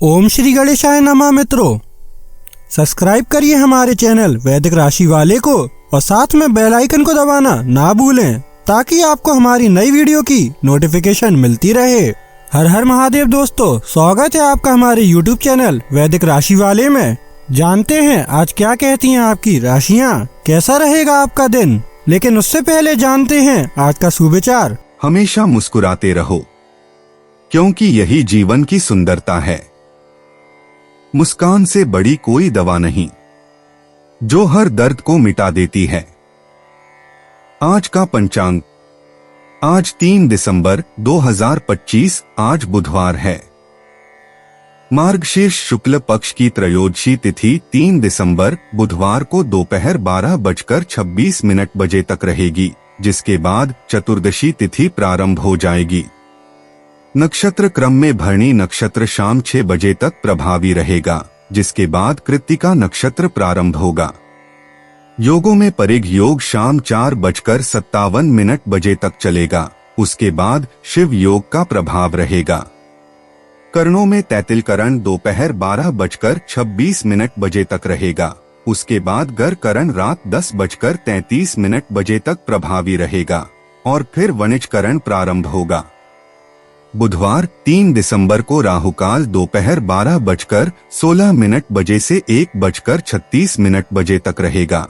ओम श्री गणेशाय नमः। मित्रों, सब्सक्राइब करिए हमारे चैनल वैदिक राशि वाले को और साथ में बेल आइकन को दबाना ना भूलें ताकि आपको हमारी नई वीडियो की नोटिफिकेशन मिलती रहे। हर हर महादेव दोस्तों, स्वागत है आपका हमारे YouTube चैनल वैदिक राशि वाले में। जानते हैं आज क्या कहती हैं आपकी राशियां, कैसा रहेगा आपका दिन। लेकिन उससे पहले जानते हैं आज का सुविचार। हमेशा मुस्कुराते रहो, क्योंकि यही जीवन की सुंदरता है। मुस्कान से बड़ी कोई दवा नहीं, जो हर दर्द को मिटा देती है। आज का पंचांग, आज 3 दिसंबर 2025, आज बुधवार है। मार्गशीर्ष शुक्ल पक्ष की त्रयोदशी तिथि 3 दिसंबर बुधवार को दोपहर 12:26 बजे तक रहेगी, जिसके बाद चतुर्दशी तिथि प्रारंभ हो जाएगी। नक्षत्र क्रम में भरणी नक्षत्र शाम 6 बजे तक प्रभावी रहेगा, जिसके बाद कृत्तिका नक्षत्र प्रारंभ होगा। योगों में परिघ योग शाम 4:57 बजे तक चलेगा, उसके बाद शिव योग का प्रभाव रहेगा। करणों में तैतिल करण दोपहर 12:26 बजे तक रहेगा, उसके बाद गर करण रात 10:33 बजे तक प्रभावी रहेगा और फिर वणिज करण प्रारंभ होगा। बुधवार 3 दिसंबर को राहुकाल दोपहर 12:16 बजे से 1:36 बजे तक रहेगा।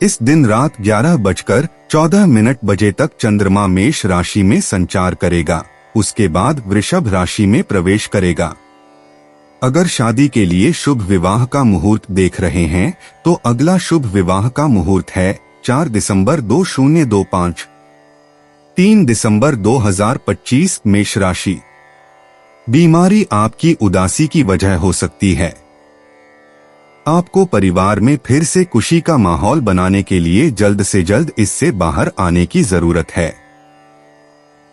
इस दिन रात 11:14 बजे तक चंद्रमा मेष राशि में संचार करेगा, उसके बाद वृषभ राशि में प्रवेश करेगा। अगर शादी के लिए शुभ विवाह का मुहूर्त देख रहे हैं तो अगला शुभ विवाह का मुहूर्त है 4 दिसंबर 2025। 3 दिसंबर 2025 मेष राशि। बीमारी आपकी उदासी की वजह हो सकती है। आपको परिवार में फिर से खुशी का माहौल बनाने के लिए जल्द से जल्द इससे बाहर आने की जरूरत है।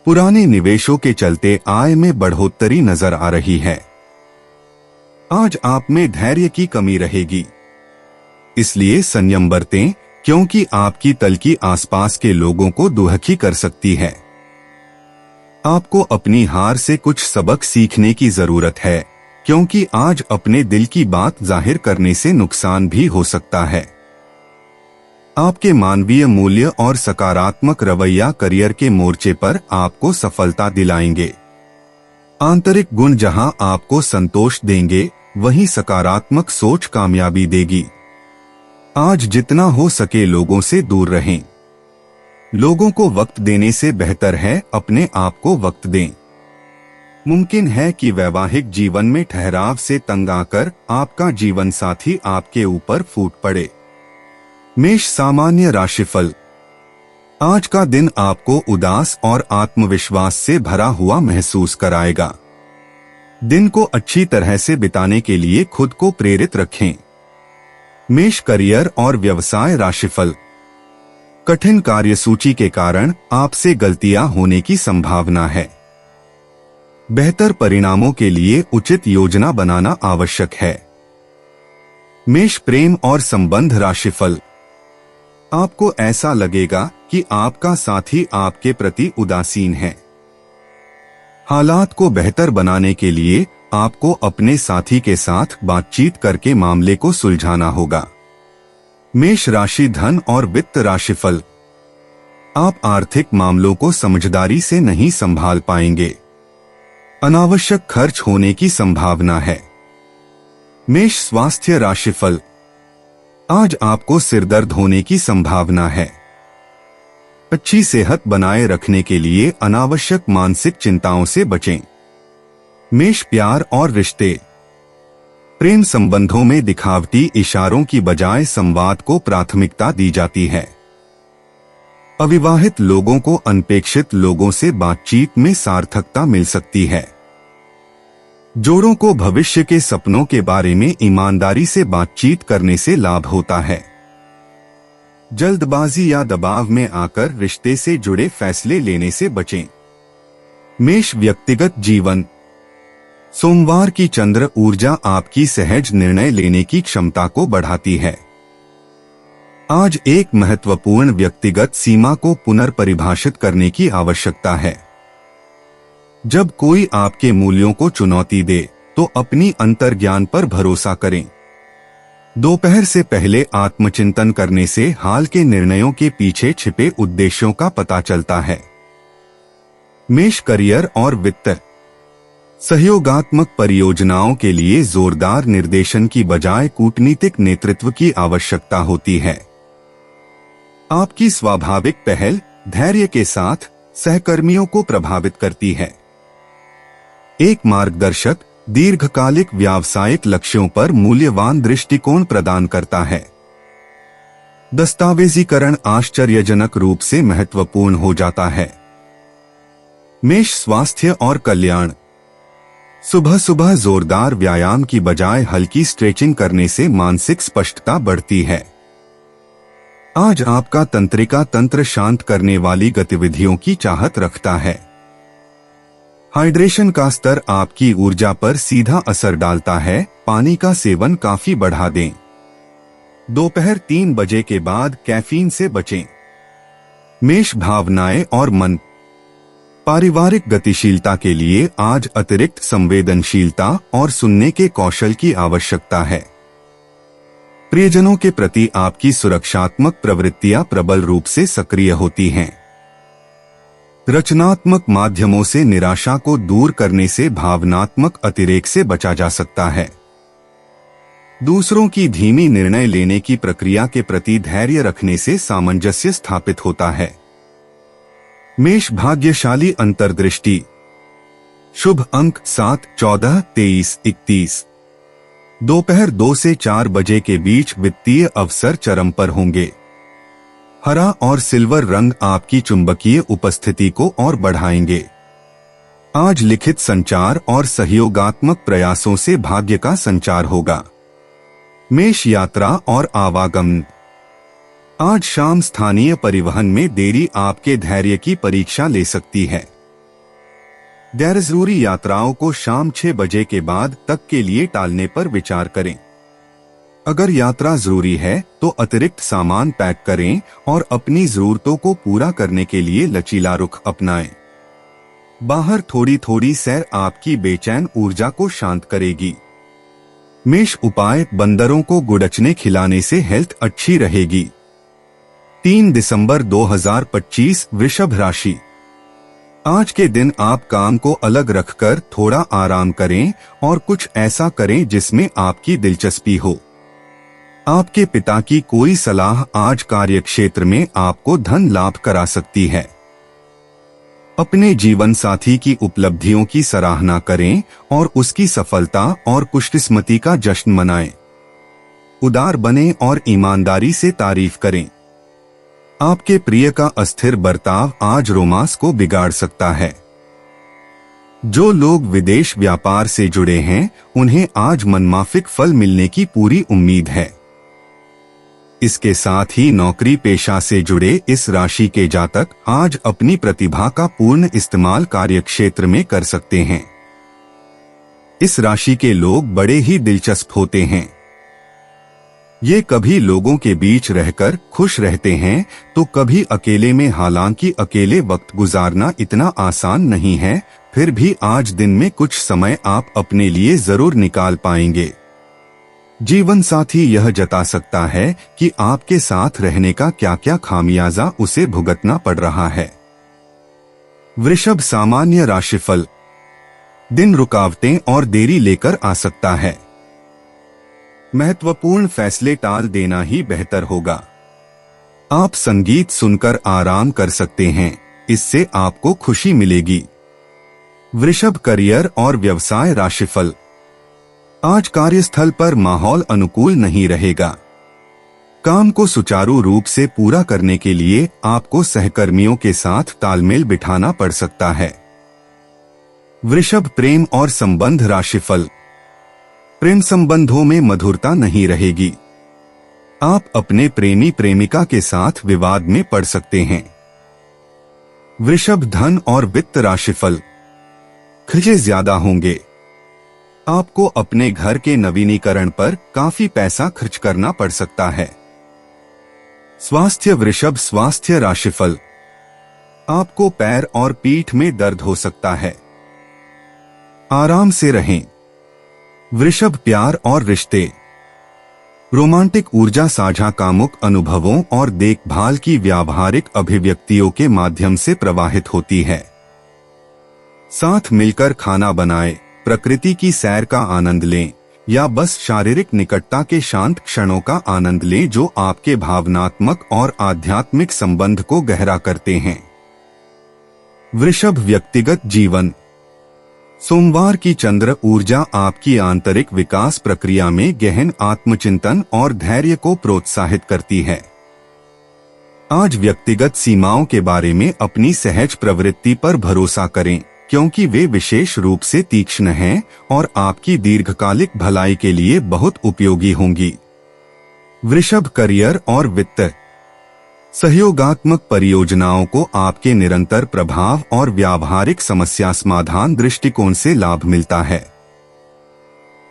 पुराने निवेशों के चलते आय में बढ़ोतरी नजर आ रही है। आज आप में धैर्य की कमी रहेगी, इसलिए संयम बरतें, क्योंकि आपकी तल्खी आसपास के लोगों को दुखी कर सकती है। आपको अपनी हार से कुछ सबक सीखने की जरूरत है, क्योंकि आज अपने दिल की बात जाहिर करने से नुकसान भी हो सकता है। आपके मानवीय मूल्य और सकारात्मक रवैया करियर के मोर्चे पर आपको सफलता दिलाएंगे। आंतरिक गुण जहां आपको संतोष देंगे, वहीं सकारात्मक सोच कामयाबी देगी। आज जितना हो सके लोगों से दूर रहें। लोगों को वक्त देने से बेहतर है अपने आप को वक्त दें। मुमकिन है कि वैवाहिक जीवन में ठहराव से तंग आकर आपका जीवन साथी आपके ऊपर फूट पड़े। मेष सामान्य राशिफल। आज का दिन आपको उदास और आत्मविश्वास से भरा हुआ महसूस कराएगा। दिन को अच्छी तरह से बिताने के लिए खुद को प्रेरित रखें। मेष करियर और व्यवसाय राशिफल। कठिन कार्यसूची के कारण आपसे गलतियां होने की संभावना है। बेहतर परिणामों के लिए उचित योजना बनाना आवश्यक है। मेष प्रेम और संबंध राशिफल। आपको ऐसा लगेगा कि आपका साथी आपके प्रति उदासीन है। हालात को बेहतर बनाने के लिए आपको अपने साथी के साथ बातचीत करके मामले को सुलझाना होगा। मेष राशि धन और वित्त राशिफल। आप आर्थिक मामलों को समझदारी से नहीं संभाल पाएंगे। अनावश्यक खर्च होने की संभावना है। मेष स्वास्थ्य राशिफल। आज आपको सिरदर्द होने की संभावना है। अच्छी सेहत बनाए रखने के लिए अनावश्यक मानसिक चिंताओं से बचें। मेष प्यार और रिश्ते। प्रेम संबंधों में दिखावटी इशारों की बजाय संवाद को प्राथमिकता दी जाती है। अविवाहित लोगों को अनपेक्षित लोगों से बातचीत में सार्थकता मिल सकती है। जोड़ों को भविष्य के सपनों के बारे में ईमानदारी से बातचीत करने से लाभ होता है। जल्दबाजी या दबाव में आकर रिश्ते से जुड़े फैसले लेने से बचें। मेष व्यक्तिगत जीवन। सोमवार की चंद्र ऊर्जा आपकी सहज निर्णय लेने की क्षमता को बढ़ाती है। आज एक महत्वपूर्ण व्यक्तिगत सीमा को पुनर्परिभाषित करने की आवश्यकता है। जब कोई आपके मूल्यों को चुनौती दे तो अपनी अंतर्ज्ञान पर भरोसा करें। दोपहर से पहले आत्मचिंतन करने से हाल के निर्णयों के पीछे छिपे उद्देश्यों का पता चलता है। मेष करियर और वित्त। सहयोगात्मक परियोजनाओं के लिए जोरदार निर्देशन की बजाय कूटनीतिक नेतृत्व की आवश्यकता होती है। आपकी स्वाभाविक पहल धैर्य के साथ सहकर्मियों को प्रभावित करती है। एक मार्गदर्शक दीर्घकालिक व्यावसायिक लक्ष्यों पर मूल्यवान दृष्टिकोण प्रदान करता है। दस्तावेजीकरण आश्चर्यजनक रूप से महत्वपूर्ण हो जाता है। मेष स्वास्थ्य और कल्याण। सुबह सुबह जोरदार व्यायाम की बजाय हल्की स्ट्रेचिंग करने से मानसिक स्पष्टता बढ़ती है। आज आपका तंत्रिका तंत्र शांत करने वाली गतिविधियों की चाहत रखता है। हाइड्रेशन का स्तर आपकी ऊर्जा पर सीधा असर डालता है। पानी का सेवन काफी बढ़ा दें। दोपहर 3 बजे के बाद कैफीन से बचें। मेष भावनाएं और मन। पारिवारिक गतिशीलता के लिए आज अतिरिक्त संवेदनशीलता और सुनने के कौशल की आवश्यकता है। प्रियजनों के प्रति आपकी सुरक्षात्मक प्रवृत्तियां प्रबल रूप से सक्रिय होती हैं। रचनात्मक माध्यमों से निराशा को दूर करने से भावनात्मक अतिरेक से बचा जा सकता है। दूसरों की धीमी निर्णय लेने की प्रक्रिया के प्रति धैर्य रखने से सामंजस्य स्थापित होता है। मेष भाग्यशाली अंतर्दृष्टि। शुभ अंक 7, 14, 23, 31। दोपहर 2 से 4 बजे के बीच वित्तीय अवसर चरम पर होंगे। हरा और सिल्वर रंग आपकी चुंबकीय उपस्थिति को और बढ़ाएंगे। आज लिखित संचार और सहयोगात्मक प्रयासों से भाग्य का संचार होगा। मेष यात्रा और आवागमन। आज शाम स्थानीय परिवहन में देरी आपके धैर्य की परीक्षा ले सकती है। गैर जरूरी यात्राओं को शाम 6 बजे के बाद तक के लिए टालने पर विचार करें। अगर यात्रा जरूरी है तो अतिरिक्त सामान पैक करें और अपनी जरूरतों को पूरा करने के लिए लचीला रुख अपनाएं। बाहर थोड़ी थोड़ी सैर आपकी बेचैन ऊर्जा को शांत करेगी। मेष उपाय। बंदरों को गुड़चने खिलाने से हेल्थ अच्छी रहेगी। 3 दिसंबर 2025 वृषभ राशि। आज के दिन आप काम को अलग रखकर थोड़ा आराम करें और कुछ ऐसा करें जिसमें आपकी दिलचस्पी हो। आपके पिता की कोई सलाह आज कार्यक्षेत्र में आपको धन लाभ करा सकती है। अपने जीवन साथी की उपलब्धियों की सराहना करें और उसकी सफलता और खुशकिस्मती का जश्न मनाएं। उदार बनें और ईमानदारी से तारीफ करें। आपके प्रिय का अस्थिर बर्ताव आज रोमांस को बिगाड़ सकता है। जो लोग विदेश व्यापार से जुड़े हैं उन्हें आज मनमाफिक फल मिलने की पूरी उम्मीद है। इसके साथ ही नौकरी पेशा से जुड़े इस राशि के जातक आज अपनी प्रतिभा का पूर्ण इस्तेमाल कार्यक्षेत्र में कर सकते हैं। इस राशि के लोग बड़े ही दिलचस्प होते हैं। ये कभी लोगों के बीच रहकर खुश रहते हैं तो कभी अकेले में। हालांकि अकेले वक्त गुजारना इतना आसान नहीं है, फिर भी आज दिन में कुछ समय आप अपने लिए जरूर निकाल पाएंगे। जीवन साथी यह जता सकता है कि आपके साथ रहने का क्या क्या खामियाजा उसे भुगतना पड़ रहा है। वृषभ सामान्य राशिफल। दिन रुकावटें और देरी लेकर आ सकता है। महत्वपूर्ण फैसले टाल देना ही बेहतर होगा। आप संगीत सुनकर आराम कर सकते हैं, इससे आपको खुशी मिलेगी। वृषभ करियर और व्यवसाय राशिफल। आज कार्यस्थल पर माहौल अनुकूल नहीं रहेगा। काम को सुचारू रूप से पूरा करने के लिए आपको सहकर्मियों के साथ तालमेल बिठाना पड़ सकता है। वृषभ प्रेम और संबंध राशिफल। प्रेम संबंधों में मधुरता नहीं रहेगी। आप अपने प्रेमी प्रेमिका के साथ विवाद में पड़ सकते हैं। वृषभ धन और वित्त राशिफल। खर्चे ज्यादा होंगे। आपको अपने घर के नवीनीकरण पर काफी पैसा खर्च करना पड़ सकता है। स्वास्थ्य वृषभ स्वास्थ्य राशिफल। आपको पैर और पीठ में दर्द हो सकता है। आराम से रहें। वृषभ, प्यार और रिश्ते। रोमांटिक ऊर्जा साझा कामुक अनुभवों और देखभाल की व्यावहारिक अभिव्यक्तियों के माध्यम से प्रवाहित होती है। साथ मिलकर खाना बनाएं, प्रकृति की सैर का आनंद लें या बस शारीरिक निकटता के शांत क्षणों का आनंद लें जो आपके भावनात्मक और आध्यात्मिक संबंध को गहरा करते हैं। वृषभ, व्यक्तिगत जीवन। सोमवार की चंद्र ऊर्जा आपकी आंतरिक विकास प्रक्रिया में गहन आत्मचिंतन और धैर्य को प्रोत्साहित करती है। आज व्यक्तिगत सीमाओं के बारे में अपनी सहज प्रवृत्ति पर भरोसा करें, क्योंकि वे विशेष रूप से तीक्ष्ण हैं और आपकी दीर्घकालिक भलाई के लिए बहुत उपयोगी होंगी। वृषभ, करियर और वित्त। सहयोगात्मक परियोजनाओं को आपके निरंतर प्रभाव और व्यावहारिक समस्या समाधान दृष्टिकोण से लाभ मिलता है।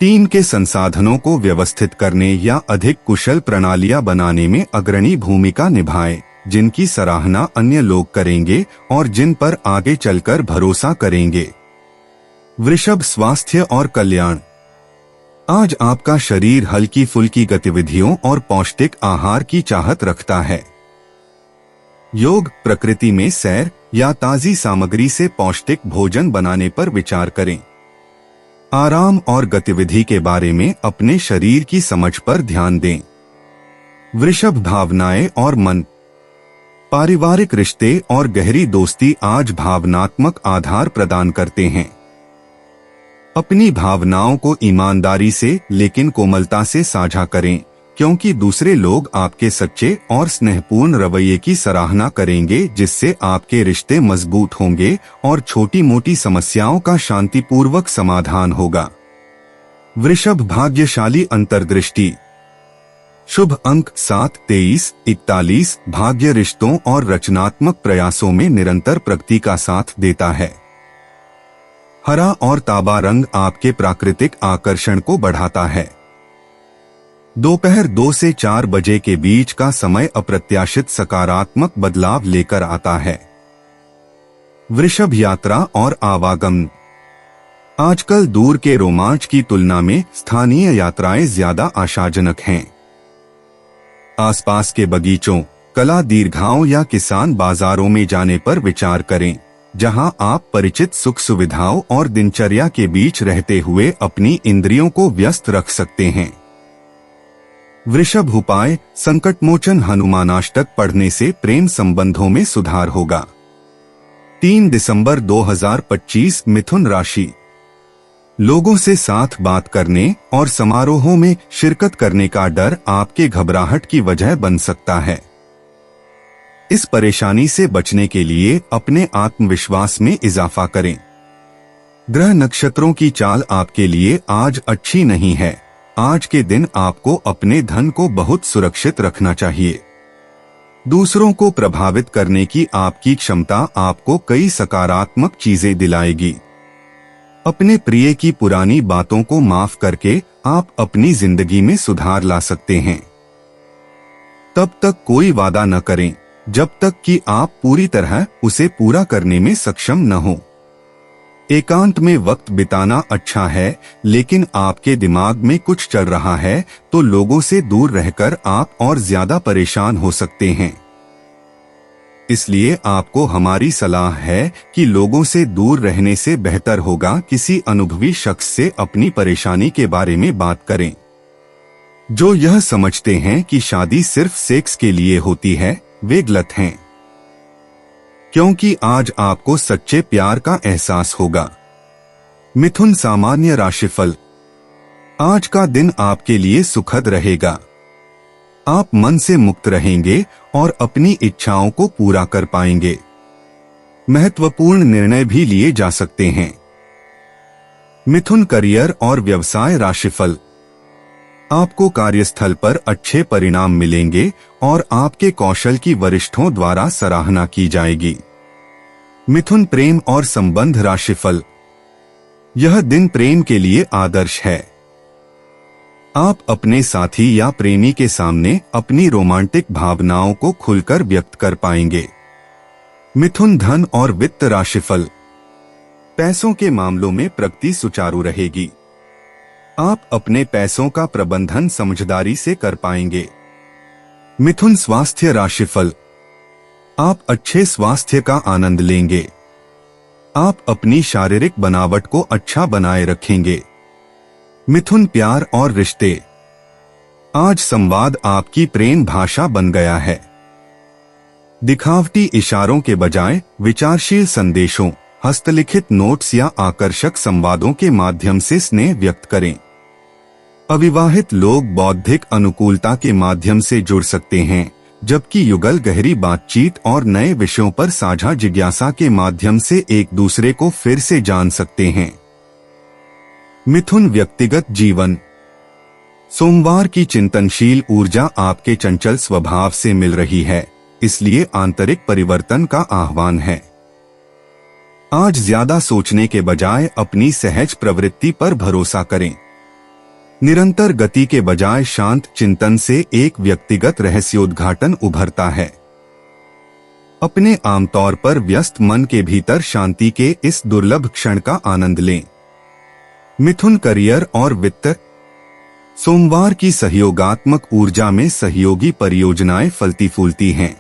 टीम के संसाधनों को व्यवस्थित करने या अधिक कुशल प्रणालियां बनाने में अग्रणी भूमिका निभाएं, जिनकी सराहना अन्य लोग करेंगे और जिन पर आगे चलकर भरोसा करेंगे। वृषभ, स्वास्थ्य और कल्याण। आज आपका शरीर हल्की फुल्की गतिविधियों और पौष्टिक आहार की चाहत रखता है। योग, प्रकृति में सैर या ताजी सामग्री से पौष्टिक भोजन बनाने पर विचार करें। आराम और गतिविधि के बारे में अपने शरीर की समझ पर ध्यान दें। वृषभ, भावनाएं और मन। पारिवारिक रिश्ते और गहरी दोस्ती आज भावनात्मक आधार प्रदान करते हैं। अपनी भावनाओं को ईमानदारी से लेकिन कोमलता से साझा करें, क्योंकि दूसरे लोग आपके सच्चे और स्नेहपूर्ण रवैये की सराहना करेंगे, जिससे आपके रिश्ते मजबूत होंगे और छोटी मोटी समस्याओं का शांतिपूर्वक समाधान होगा। वृषभ, भाग्यशाली अंतर्दृष्टि। शुभ अंक 7, 23, 41 भाग्य रिश्तों और रचनात्मक प्रयासों में निरंतर प्रगति का साथ देता है। हरा और तांबा रंग आपके प्राकृतिक आकर्षण को बढ़ाता है। दोपहर 2 से 4 बजे के बीच का समय अप्रत्याशित सकारात्मक बदलाव लेकर आता है। वृषभ, यात्रा और आवागमन। आजकल दूर के रोमांच की तुलना में स्थानीय यात्राएं ज्यादा आशाजनक हैं। आसपास के बगीचों, कला दीर्घाओं या किसान बाजारों में जाने पर विचार करें, जहां आप परिचित सुख सुविधाओं और दिनचर्या के बीच रहते हुए अपनी इंद्रियों को व्यस्त रख सकते हैं। वृषभ, उपाय, संकटमोचन हनुमानाष्टक पढ़ने से प्रेम संबंधों में सुधार होगा। 3 दिसंबर 2025, मिथुन राशि। लोगों से साथ बात करने और समारोहों में शिरकत करने का डर आपके घबराहट की वजह बन सकता है। इस परेशानी से बचने के लिए अपने आत्मविश्वास में इजाफा करें। ग्रह नक्षत्रों की चाल आपके लिए आज अच्छी नहीं है। आज के दिन आपको अपने धन को बहुत सुरक्षित रखना चाहिए। दूसरों को प्रभावित करने की आपकी क्षमता आपको कई सकारात्मक चीजें दिलाएगी। अपने प्रिय की पुरानी बातों को माफ करके आप अपनी जिंदगी में सुधार ला सकते हैं। तब तक कोई वादा न करें जब तक कि आप पूरी तरह उसे पूरा करने में सक्षम न हो। एकांत में वक्त बिताना अच्छा है, लेकिन आपके दिमाग में कुछ चल रहा है तो लोगों से दूर रहकर आप और ज्यादा परेशान हो सकते हैं। इसलिए आपको हमारी सलाह है कि लोगों से दूर रहने से बेहतर होगा किसी अनुभवी शख्स से अपनी परेशानी के बारे में बात करें। जो यह समझते हैं कि शादी सिर्फ सेक्स के लिए होती है, वे गलत हैं, क्योंकि आज आपको सच्चे प्यार का एहसास होगा। मिथुन, सामान्य राशिफल। आज का दिन आपके लिए सुखद रहेगा। आप मन से मुक्त रहेंगे और अपनी इच्छाओं को पूरा कर पाएंगे। महत्वपूर्ण निर्णय भी लिए जा सकते हैं। मिथुन, करियर और व्यवसाय राशिफल। आपको कार्यस्थल पर अच्छे परिणाम मिलेंगे और आपके कौशल की वरिष्ठों द्वारा सराहना की जाएगी। मिथुन, प्रेम और संबंध राशिफल। यह दिन प्रेम के लिए आदर्श है। आप अपने साथी या प्रेमी के सामने अपनी रोमांटिक भावनाओं को खुलकर व्यक्त कर पाएंगे। मिथुन, धन और वित्त राशिफल। पैसों के मामलों में प्रगति सुचारू रहेगी। आप अपने पैसों का प्रबंधन समझदारी से कर पाएंगे। मिथुन स्वास्थ्य राशिफल। आप अच्छे स्वास्थ्य का आनंद लेंगे। आप अपनी शारीरिक बनावट को अच्छा बनाए रखेंगे। मिथुन प्यार और रिश्ते। आज संवाद आपकी प्रेम भाषा बन गया है। दिखावटी इशारों के बजाय विचारशील संदेशों, हस्तलिखित नोट्स या आकर्षक संवादों के माध्यम से स्नेह व्यक्त करें। अविवाहित लोग बौद्धिक अनुकूलता के माध्यम से जुड़ सकते हैं, जबकि युगल गहरी बातचीत और नए विषयों पर साझा जिज्ञासा के माध्यम से एक दूसरे को फिर से जान सकते हैं। मिथुन व्यक्तिगत जीवन। सोमवार की चिंतनशील ऊर्जा आपके चंचल स्वभाव से मिल रही है, इसलिए आंतरिक परिवर्तन का आह्वान है। आज ज्यादा सोचने के बजाय अपनी सहज प्रवृत्ति पर भरोसा करें। निरंतर गति के बजाय शांत चिंतन से एक व्यक्तिगत रहस्योद्घाटन उभरता है। अपने आमतौर पर व्यस्त मन के भीतर शांति के इस दुर्लभ क्षण का आनंद लें। मिथुन करियर और वित्त। सोमवार की सहयोगात्मक ऊर्जा में सहयोगी परियोजनाएं फलती फूलती हैं।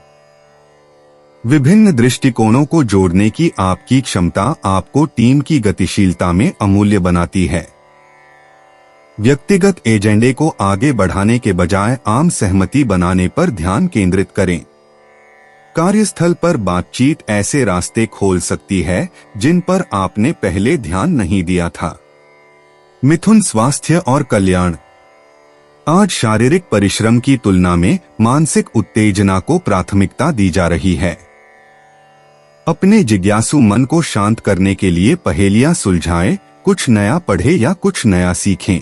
विभिन्न दृष्टिकोणों को जोड़ने की आपकी क्षमता आपको टीम की गतिशीलता में अमूल्य बनाती है। व्यक्तिगत एजेंडे को आगे बढ़ाने के बजाय आम सहमति बनाने पर ध्यान केंद्रित करें। कार्यस्थल पर बातचीत ऐसे रास्ते खोल सकती है जिन पर आपने पहले ध्यान नहीं दिया था। मिथुन स्वास्थ्य और कल्याण। आज शारीरिक परिश्रम की तुलना में मानसिक उत्तेजना को प्राथमिकता दी जा रही है। अपने जिज्ञासु मन को शांत करने के लिए पहेलियां सुलझाएं, कुछ नया पढ़ें या कुछ नया सीखें।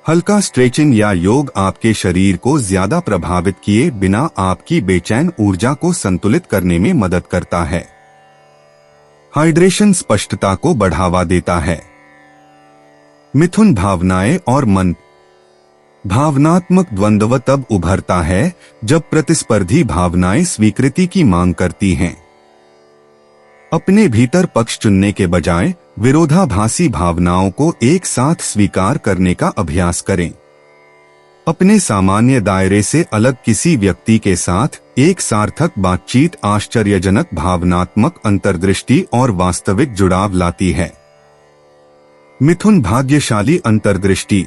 हल्का स्ट्रेचिंग या योग आपके शरीर को ज्यादा प्रभावित किए बिना आपकी बेचैन ऊर्जा को संतुलित करने में मदद करता है। हाइड्रेशन स्पष्टता को बढ़ावा देता है। मिथुन भावनाएं और मन। भावनात्मक द्वंद्व तब उभरता है जब प्रतिस्पर्धी भावनाएं स्वीकृति की मांग करती हैं। अपने भीतर पक्ष चुनने के बजाय विरोधाभासी भावनाओं को एक साथ स्वीकार करने का अभ्यास करें। अपने सामान्य दायरे से अलग किसी व्यक्ति के साथ एक सार्थक बातचीत आश्चर्यजनक भावनात्मक अंतर्दृष्टि और वास्तविक जुड़ाव लाती है। मिथुन भाग्यशाली अंतर्दृष्टि।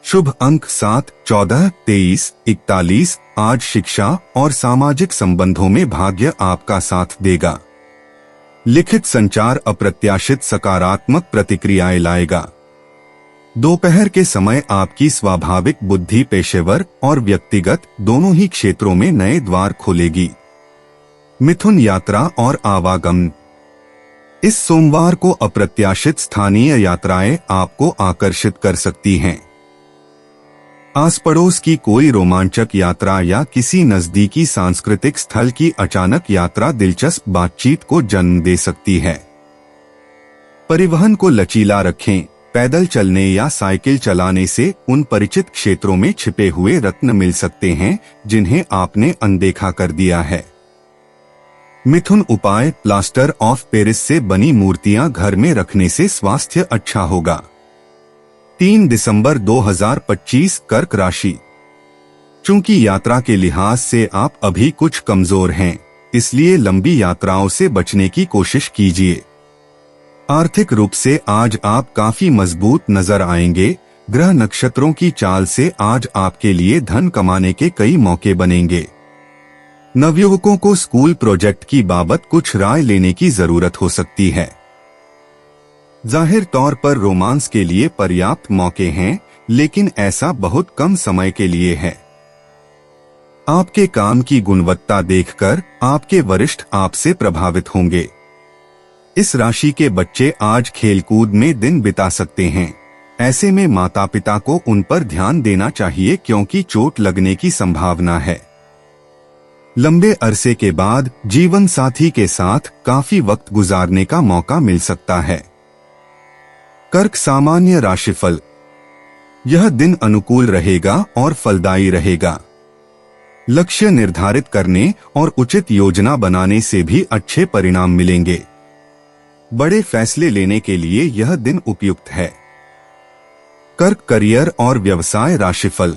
शुभ अंक 7, 14, 23, 41। आज शिक्षा और सामाजिक संबंधों में भाग्य आपका साथ देगा। लिखित संचार अप्रत्याशित सकारात्मक प्रतिक्रियाएं लाएगा। दोपहर के समय आपकी स्वाभाविक बुद्धि पेशेवर और व्यक्तिगत दोनों ही क्षेत्रों में नए द्वार खोलेगी। मिथुन यात्रा और आवागमन। इस सोमवार को अप्रत्याशित स्थानीय यात्राएं आपको आकर्षित कर सकती हैं। आस पड़ोस की कोई रोमांचक यात्रा या किसी नजदीकी सांस्कृतिक स्थल की अचानक यात्रा दिलचस्प बातचीत को जन्म दे सकती है। परिवहन को लचीला रखें। पैदल चलने या साइकिल चलाने से उन परिचित क्षेत्रों में छिपे हुए रत्न मिल सकते हैं जिन्हें आपने अनदेखा कर दिया है। मिथुन उपाय। प्लास्टर ऑफ पेरिस से बनी मूर्तियां घर में रखने से स्वास्थ्य अच्छा होगा। 3 दिसंबर 2025 कर्क राशि। चूंकि यात्रा के लिहाज से आप अभी कुछ कमजोर हैं, इसलिए लंबी यात्राओं से बचने की कोशिश कीजिए। आर्थिक रूप से आज आप काफी मजबूत नजर आएंगे। ग्रह नक्षत्रों की चाल से आज आपके लिए धन कमाने के कई मौके बनेंगे। नवयुवकों को स्कूल प्रोजेक्ट की बाबत कुछ राय लेने की जरूरत हो सकती है। जाहिर तौर पर रोमांस के लिए पर्याप्त मौके हैं, लेकिन ऐसा बहुत कम समय के लिए है। आपके काम की गुणवत्ता देखकर आपके वरिष्ठ आपसे प्रभावित होंगे। इस राशि के बच्चे आज खेलकूद में दिन बिता सकते हैं। ऐसे में माता पिता को उन पर ध्यान देना चाहिए क्योंकि चोट लगने की संभावना है। लंबे अरसे के बाद जीवन साथी के साथ काफी वक्त गुजारने का मौका मिल सकता है। कर्क सामान्य राशिफल। यह दिन अनुकूल रहेगा और फलदायी रहेगा। लक्ष्य निर्धारित करने और उचित योजना बनाने से भी अच्छे परिणाम मिलेंगे। बड़े फैसले लेने के लिए यह दिन उपयुक्त है। कर्क करियर और व्यवसाय राशिफल।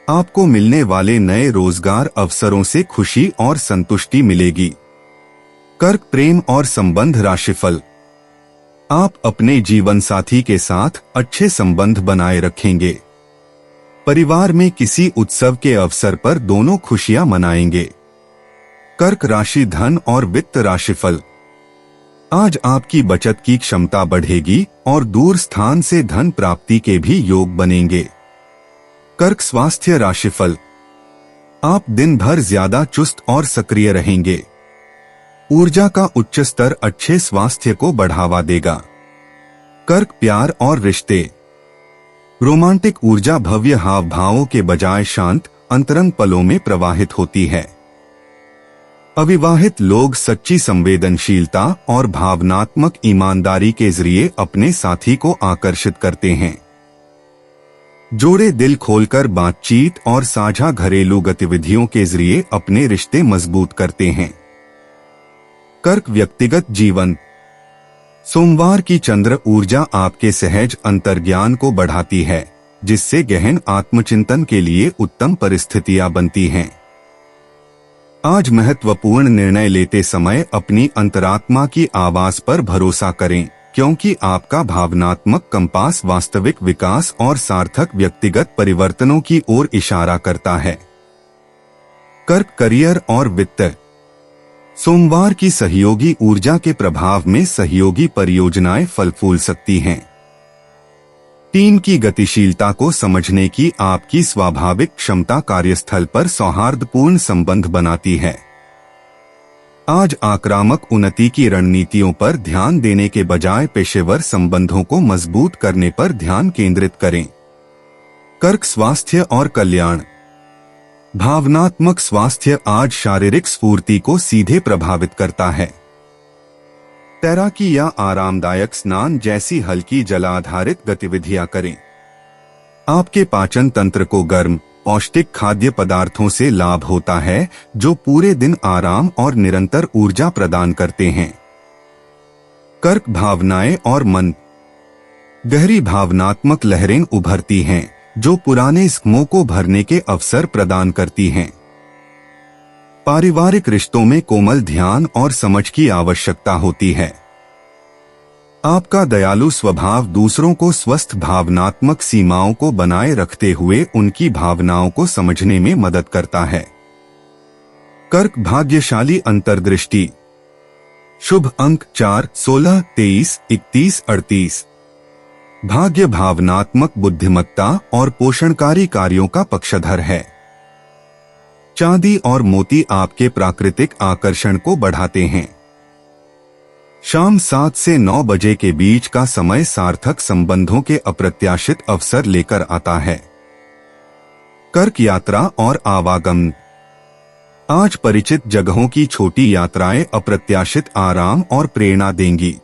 आपको मिलने वाले नए रोजगार अवसरों से खुशी और संतुष्टि मिलेगी। कर्क प्रेम और संबंध राशिफल। आप अपने जीवन साथी के साथ अच्छे संबंध बनाए रखेंगे। परिवार में किसी उत्सव के अवसर पर दोनों खुशियां मनाएंगे। कर्क राशि धन और वित्त राशिफल। आज आपकी बचत की क्षमता बढ़ेगी और दूर स्थान से धन प्राप्ति के भी योग बनेंगे। कर्क स्वास्थ्य राशिफल। आप दिन भर ज्यादा चुस्त और सक्रिय रहेंगे। ऊर्जा का उच्च स्तर अच्छे स्वास्थ्य को बढ़ावा देगा। कर्क प्यार और रिश्ते। रोमांटिक ऊर्जा भव्य हाव भावों के बजाय शांत अंतरंग पलों में प्रवाहित होती है। अविवाहित लोग सच्ची संवेदनशीलता और भावनात्मक ईमानदारी के जरिए अपने साथी को आकर्षित करते हैं। जोड़े दिल खोलकर बातचीत और साझा घरेलू गतिविधियों के जरिए अपने रिश्ते मजबूत करते हैं। कर्क व्यक्तिगत जीवन। सोमवार की चंद्र ऊर्जा आपके सहज अंतर्ज्ञान को बढ़ाती है, जिससे गहन आत्मचिंतन के लिए उत्तम परिस्थितियां बनती हैं। आज महत्वपूर्ण निर्णय लेते समय अपनी अंतरात्मा की आवाज पर भरोसा करें, क्योंकि आपका भावनात्मक कंपास वास्तविक विकास और सार्थक व्यक्तिगत परिवर्तनों की ओर इशारा करता है। कर्क करियर और वित्त। सोमवार की सहयोगी ऊर्जा के प्रभाव में सहयोगी परियोजनाएं फल फूल सकती हैं। टीम की गतिशीलता को समझने की आपकी स्वाभाविक क्षमता कार्यस्थल पर सौहार्दपूर्ण संबंध बनाती है। आज आक्रामक उन्नति की रणनीतियों पर ध्यान देने के बजाय पेशेवर संबंधों को मजबूत करने पर ध्यान केंद्रित करें। कर्क स्वास्थ्य और कल्याण। भावनात्मक स्वास्थ्य आज शारीरिक स्फूर्ति को सीधे प्रभावित करता है। तैराकी या आरामदायक स्नान जैसी हल्की जलाधारित गतिविधियां करें। आपके पाचन तंत्र को गर्म पौष्टिक खाद्य पदार्थों से लाभ होता है, जो पूरे दिन आराम और निरंतर ऊर्जा प्रदान करते हैं। कर्क भावनाएं और मन। गहरी भावनात्मक लहरें उभरती हैं, जो पुराने जख्मों को भरने के अवसर प्रदान करती हैं। पारिवारिक रिश्तों में कोमल ध्यान और समझ की आवश्यकता होती है। आपका दयालु स्वभाव दूसरों को स्वस्थ भावनात्मक सीमाओं को बनाए रखते हुए उनकी भावनाओं को समझने में मदद करता है। कर्क भाग्यशाली अंतर्दृष्टि। शुभ अंक 4, 16, 23, 31, 38। भाग्य भावनात्मक बुद्धिमत्ता और पोषणकारी कार्यों का पक्षधर है। चांदी और मोती आपके प्राकृतिक आकर्षण को बढ़ाते हैं। शाम 7 से 9 बजे के बीच का समय सार्थक संबंधों के अप्रत्याशित अवसर लेकर आता है। कर्क यात्रा और आवागमन। आज परिचित जगहों की छोटी यात्राएं अप्रत्याशित आराम और प्रेरणा देंगी।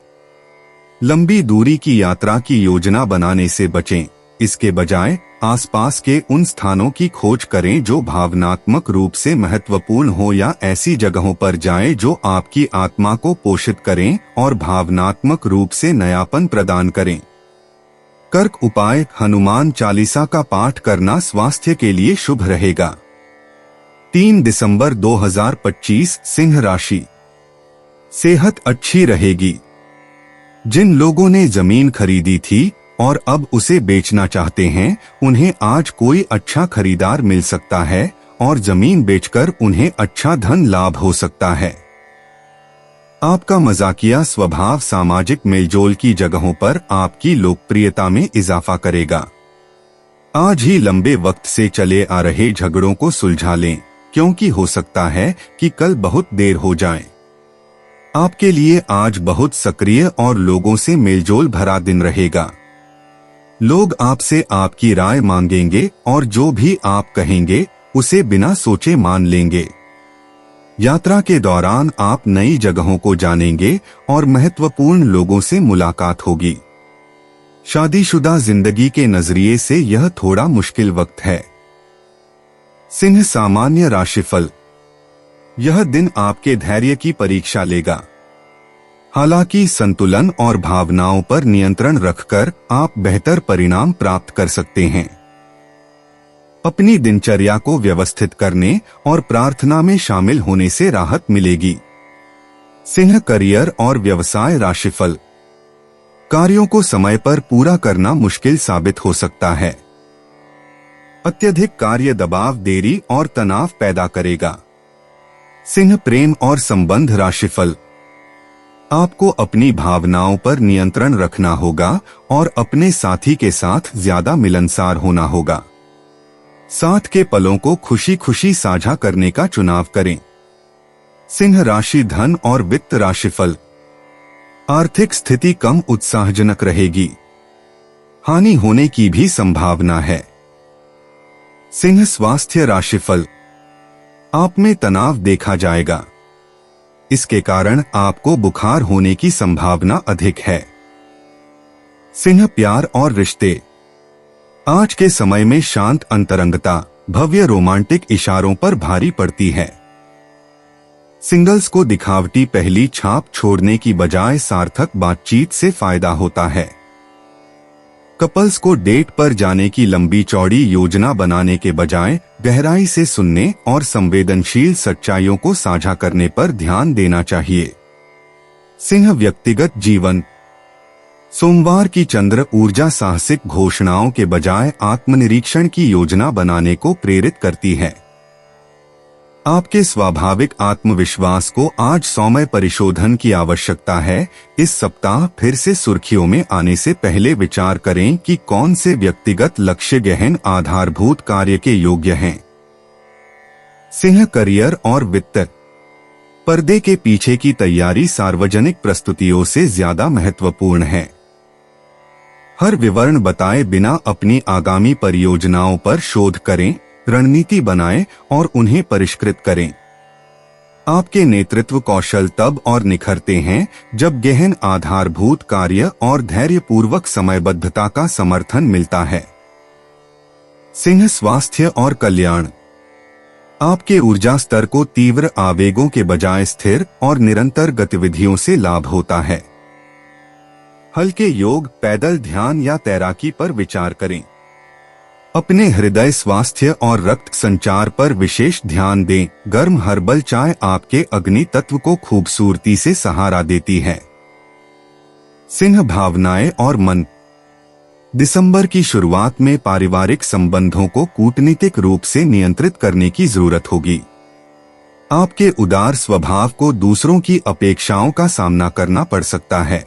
लंबी दूरी की यात्रा की योजना बनाने से बचें, इसके बजाय आसपास के उन स्थानों की खोज करें जो भावनात्मक रूप से महत्वपूर्ण हो, या ऐसी जगहों पर जाएं जो आपकी आत्मा को पोषित करें और भावनात्मक रूप से नयापन प्रदान करें। कर्क उपाय। हनुमान चालीसा का पाठ करना स्वास्थ्य के लिए शुभ रहेगा। 3 दिसंबर 2025 सिंह राशि। सेहत अच्छी रहेगी। जिन लोगों ने जमीन खरीदी थी और अब उसे बेचना चाहते हैं, उन्हें आज कोई अच्छा खरीदार मिल सकता है और जमीन बेचकर उन्हें अच्छा धन लाभ हो सकता है। आपका मजाकिया स्वभाव सामाजिक मेलजोल की जगहों पर आपकी लोकप्रियता में इजाफा करेगा। आज ही लंबे वक्त से चले आ रहे झगड़ों को सुलझा लें, क्योंकि हो सकता है कि कल बहुत देर हो जाए। आपके लिए आज बहुत सक्रिय और लोगों से मेलजोल भरा दिन रहेगा। लोग आपसे आपकी राय मांगेंगे और जो भी आप कहेंगे उसे बिना सोचे मान लेंगे। यात्रा के दौरान आप नई जगहों को जानेंगे और महत्वपूर्ण लोगों से मुलाकात होगी। शादीशुदा जिंदगी के नजरिए से यह थोड़ा मुश्किल वक्त है। सिंह सामान्य राशिफल। यह दिन आपके धैर्य की परीक्षा लेगा। हालांकि संतुलन और भावनाओं पर नियंत्रण रखकर आप बेहतर परिणाम प्राप्त कर सकते हैं। अपनी दिनचर्या को व्यवस्थित करने और प्रार्थना में शामिल होने से राहत मिलेगी। सिंह करियर और व्यवसाय राशिफल। कार्यों को समय पर पूरा करना मुश्किल साबित हो सकता है। अत्यधिक कार्य दबाव देरी और तनाव पैदा करेगा। सिंह प्रेम और संबंध राशिफल। आपको अपनी भावनाओं पर नियंत्रण रखना होगा और अपने साथी के साथ ज्यादा मिलनसार होना होगा। साथ के पलों को खुशी खुशी साझा करने का चुनाव करें। सिंह राशि धन और वित्त राशिफल। आर्थिक स्थिति कम उत्साहजनक रहेगी। हानि होने की भी संभावना है। सिंह स्वास्थ्य राशिफल। आप में तनाव देखा जाएगा। इसके कारण आपको बुखार होने की संभावना अधिक है। सिंह प्यार और रिश्ते। आज के समय में शांत अंतरंगता भव्य रोमांटिक इशारों पर भारी पड़ती है। सिंगल्स को दिखावटी पहली छाप छोड़ने की बजाय सार्थक बातचीत से फायदा होता है। कपल्स को डेट पर जाने की लंबी चौड़ी योजना बनाने के बजाय गहराई से सुनने और संवेदनशील सच्चाइयों को साझा करने पर ध्यान देना चाहिए। सिंह व्यक्तिगत जीवन। सोमवार की चंद्र ऊर्जा साहसिक घोषणाओं के बजाय आत्मनिरीक्षण की योजना बनाने को प्रेरित करती है। आपके स्वाभाविक आत्मविश्वास को आज सौम्य परिशोधन की आवश्यकता है। इस सप्ताह फिर से सुर्खियों में आने से पहले विचार करें कि कौन से व्यक्तिगत लक्ष्य गहन आधारभूत कार्य के योग्य हैं। सिंह करियर और वित्त। पर्दे के पीछे की तैयारी सार्वजनिक प्रस्तुतियों से ज्यादा महत्वपूर्ण है। हर विवरण बताए बिना अपनी आगामी परियोजनाओं पर शोध करें, रणनीति बनाएं और उन्हें परिष्कृत करें। आपके नेतृत्व कौशल तब और निखरते हैं जब गहन आधारभूत कार्य और धैर्यपूर्वक समयबद्धता का समर्थन मिलता है। सिंह स्वास्थ्य और कल्याण। आपके ऊर्जा स्तर को तीव्र आवेगों के बजाय स्थिर और निरंतर गतिविधियों से लाभ होता है। हल्के योग, पैदल ध्यान या तैराकी पर विचार करें। अपने हृदय स्वास्थ्य और रक्त संचार पर विशेष ध्यान दें। गर्म हर्बल चाय आपके अग्नि तत्व को खूबसूरती से सहारा देती है। सिंह भावनाएं और मन। दिसंबर की शुरुआत में पारिवारिक संबंधों को कूटनीतिक रूप से नियंत्रित करने की जरूरत होगी। आपके उदार स्वभाव को दूसरों की अपेक्षाओं का सामना करना पड़ सकता है।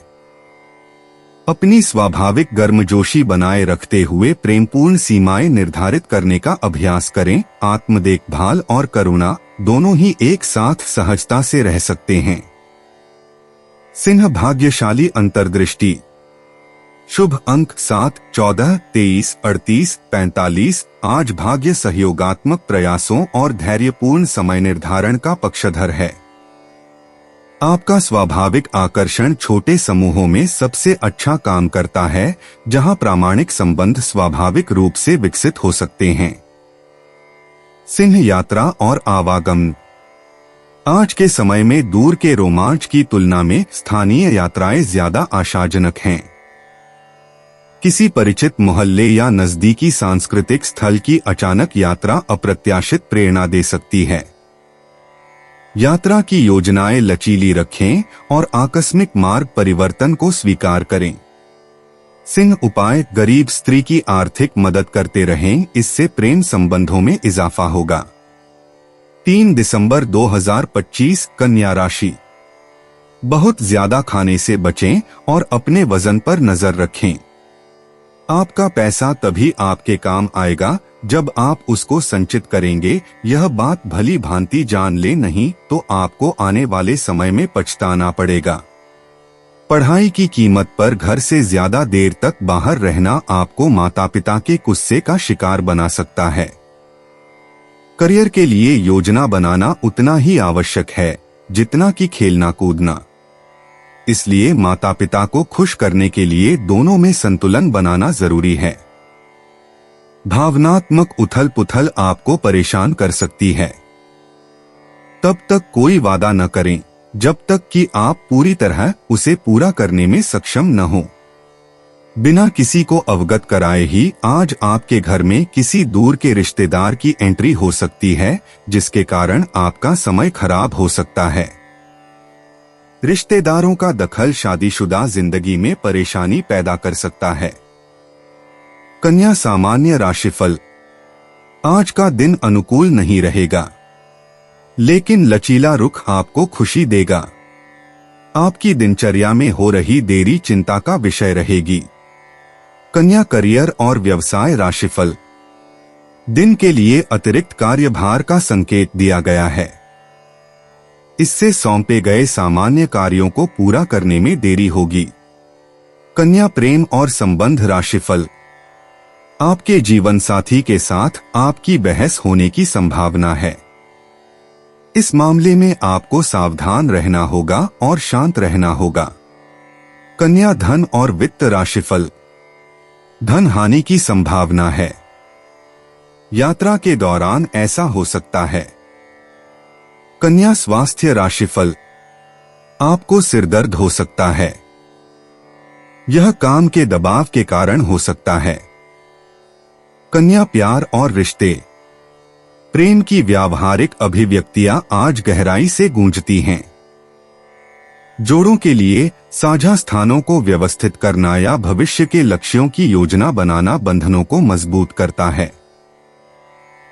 अपनी स्वाभाविक गर्मजोशी बनाए रखते हुए प्रेमपूर्ण सीमाएं निर्धारित करने का अभ्यास करें। आत्म देखभाल और करुणा दोनों ही एक साथ सहजता से रह सकते हैं। सिंह भाग्यशाली अंतर्दृष्टि। शुभ अंक 7, 14, 23, 38, 45। आज भाग्य सहयोगात्मक प्रयासों और धैर्यपूर्ण समय निर्धारण का पक्षधर है। आपका स्वाभाविक आकर्षण छोटे समूहों में सबसे अच्छा काम करता है, जहां प्रामाणिक संबंध स्वाभाविक रूप से विकसित हो सकते हैं। सिंह यात्रा और आवागमन। आज के समय में दूर के रोमांच की तुलना में स्थानीय यात्राएं ज्यादा आशाजनक हैं। किसी परिचित मोहल्ले या नजदीकी सांस्कृतिक स्थल की अचानक यात्रा अप्रत्याशित प्रेरणा दे सकती है। यात्रा की योजनाएं लचीली रखें और आकस्मिक मार्ग परिवर्तन को स्वीकार करें। सिंह उपाय। गरीब स्त्री की आर्थिक मदद करते रहें, इससे प्रेम संबंधों में इजाफा होगा। 3 दिसंबर 2025 कन्या राशि। बहुत ज्यादा खाने से बचें और अपने वजन पर नजर रखें। आपका पैसा तभी आपके काम आएगा जब आप उसको संचित करेंगे। यह बात भली भांति जान ले, नहीं तो आपको आने वाले समय में पछताना पड़ेगा। पढ़ाई की कीमत पर घर से ज्यादा देर तक बाहर रहना आपको माता पिता के गुस्से का शिकार बना सकता है। करियर के लिए योजना बनाना उतना ही आवश्यक है जितना कि खेलना कूदना। इसलिए माता पिता को खुश करने के लिए दोनों में संतुलन बनाना जरूरी है। भावनात्मक उथल पुथल आपको परेशान कर सकती है। तब तक कोई वादा न करें। जब तक कि आप पूरी तरह उसे पूरा करने में सक्षम न हो। बिना किसी को अवगत कराए ही आज आपके घर में किसी दूर के रिश्तेदार की एंट्री हो सकती है, जिसके कारण आपका समय खराब हो सकता है। रिश्तेदारों का दखल शादीशुदा जिंदगी में परेशानी पैदा कर सकता है। कन्या सामान्य राशिफल। आज का दिन अनुकूल नहीं रहेगा, लेकिन लचीला रुख आपको खुशी देगा। आपकी दिनचर्या में हो रही देरी चिंता का विषय रहेगी। कन्या करियर और व्यवसाय राशिफल। दिन के लिए अतिरिक्त कार्यभार का संकेत दिया गया है। इससे सौंपे गए सामान्य कार्यों को पूरा करने में देरी होगी। कन्या प्रेम और संबंध राशिफल। आपके जीवन साथी के साथ आपकी बहस होने की संभावना है। इस मामले में आपको सावधान रहना होगा और शांत रहना होगा। कन्या धन और वित्त राशिफल। धन हानि की संभावना है। यात्रा के दौरान ऐसा हो सकता है। कन्या स्वास्थ्य राशिफल। आपको सिरदर्द हो सकता है। यह काम के दबाव के कारण हो सकता है। कन्या प्यार और रिश्ते। प्रेम की व्यावहारिक अभिव्यक्तियां आज गहराई से गूंजती हैं। जोड़ों के लिए साझा स्थानों को व्यवस्थित करना या भविष्य के लक्ष्यों की योजना बनाना बंधनों को मजबूत करता है।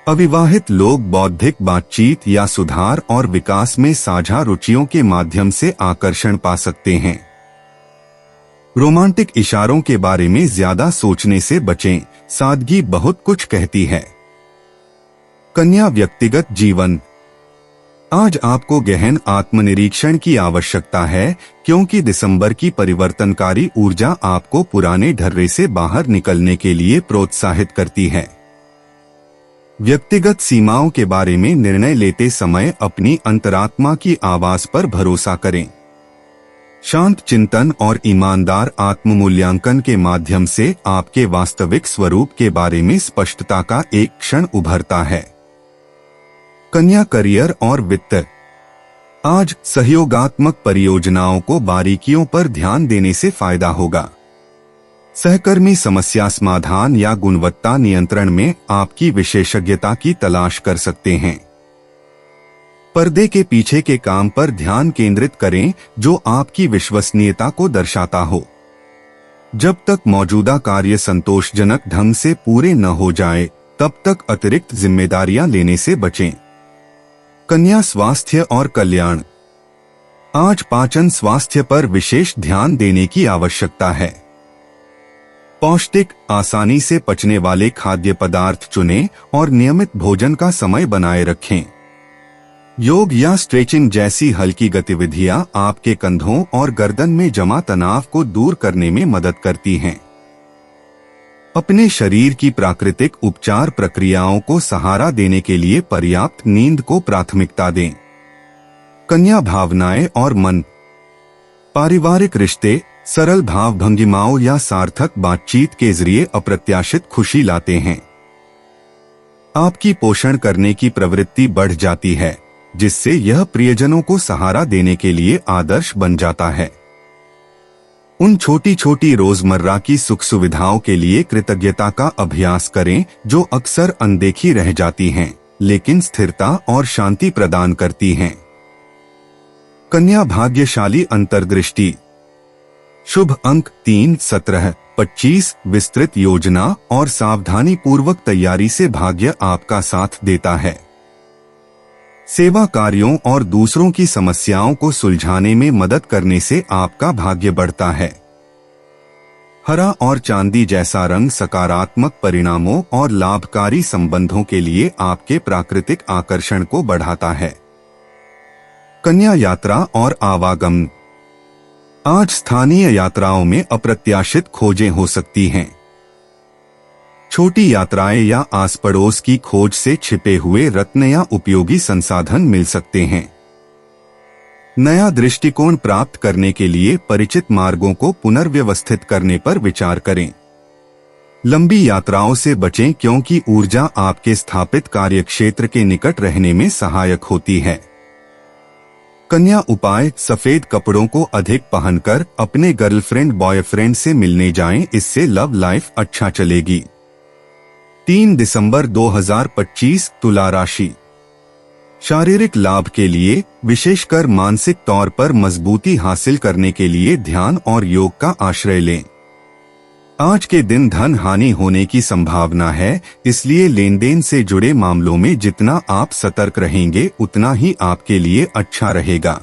अविवाहित लोग बौद्धिक बातचीत या सुधार और विकास में साझा रुचियों के माध्यम से आकर्षण पा सकते हैं। रोमांटिक इशारों के बारे में ज्यादा सोचने से बचें, सादगी बहुत कुछ कहती है। कन्या व्यक्तिगत जीवन। आज आपको गहन आत्मनिरीक्षण की आवश्यकता है, क्योंकि दिसंबर की परिवर्तनकारी ऊर्जा आपको पुराने ढर्रे से बाहर निकलने के लिए प्रोत्साहित करती है। व्यक्तिगत सीमाओं के बारे में निर्णय लेते समय अपनी अंतरात्मा की आवाज पर भरोसा करें। शांत चिंतन और ईमानदार आत्ममूल्यांकन के माध्यम से आपके वास्तविक स्वरूप के बारे में स्पष्टता का एक क्षण उभरता है। कन्या करियर और वित्त। आज सहयोगात्मक परियोजनाओं को बारीकियों पर ध्यान देने से फायदा होगा। सहकर्मी समस्या समाधान या गुणवत्ता नियंत्रण में आपकी विशेषज्ञता की तलाश कर सकते हैं। पर्दे के पीछे के काम पर ध्यान केंद्रित करें, जो आपकी विश्वसनीयता को दर्शाता हो। जब तक मौजूदा कार्य संतोषजनक ढंग से पूरे न हो जाए, तब तक अतिरिक्त जिम्मेदारियां लेने से बचें। कन्या स्वास्थ्य और कल्याण। आज पाचन स्वास्थ्य पर विशेष ध्यान देने की आवश्यकता है। पौष्टिक, आसानी से पचने वाले खाद्य पदार्थ चुनें और नियमित भोजन का समय बनाए रखें। योग या स्ट्रेचिंग जैसी हल्की गतिविधियां आपके कंधों और गर्दन में जमा तनाव को दूर करने में मदद करती हैं। अपने शरीर की प्राकृतिक उपचार प्रक्रियाओं को सहारा देने के लिए पर्याप्त नींद को प्राथमिकता दें। कन्या भावनाएं और मन। पारिवारिक रिश्ते सरल भाव भंगिमाओं या सार्थक बातचीत के जरिए अप्रत्याशित खुशी लाते हैं। आपकी पोषण करने की प्रवृत्ति बढ़ जाती है, जिससे यह प्रियजनों को सहारा देने के लिए आदर्श बन जाता है। उन छोटी छोटी रोजमर्रा की सुख सुविधाओं के लिए कृतज्ञता का अभ्यास करें, जो अक्सर अनदेखी रह जाती हैं, लेकिन स्थिरता और शांति प्रदान करती हैं। कन्या भाग्यशाली अंतर्दृष्टि। शुभ अंक 3, 17, 25। विस्तृत योजना और सावधानी पूर्वक तैयारी से भाग्य आपका साथ देता है। सेवा कार्यों और दूसरों की समस्याओं को सुलझाने में मदद करने से आपका भाग्य बढ़ता है। हरा और चांदी जैसा रंग सकारात्मक परिणामों और लाभकारी संबंधों के लिए आपके प्राकृतिक आकर्षण को बढ़ाता है। कन्या यात्रा और आवागमन। आज स्थानीय यात्राओं में अप्रत्याशित खोजें हो सकती हैं। छोटी यात्राएं या आस पड़ोस की खोज से छिपे हुए रत्न या उपयोगी संसाधन मिल सकते हैं। नया दृष्टिकोण प्राप्त करने के लिए परिचित मार्गों को पुनर्व्यवस्थित करने पर विचार करें। लंबी यात्राओं से बचें, क्योंकि ऊर्जा आपके स्थापित कार्यक्षेत्र के निकट रहने में सहायक होती है। कन्या उपाय, सफेद कपड़ों को अधिक पहनकर अपने गर्लफ्रेंड बॉयफ्रेंड से मिलने जाएं, इससे लव लाइफ अच्छा चलेगी। 3 दिसंबर 2025 तुला राशि। शारीरिक लाभ के लिए, विशेषकर मानसिक तौर पर मजबूती हासिल करने के लिए ध्यान और योग का आश्रय लें। आज के दिन धन हानि होने की संभावना है, इसलिए लेन देन से जुड़े मामलों में जितना आप सतर्क रहेंगे उतना ही आपके लिए अच्छा रहेगा।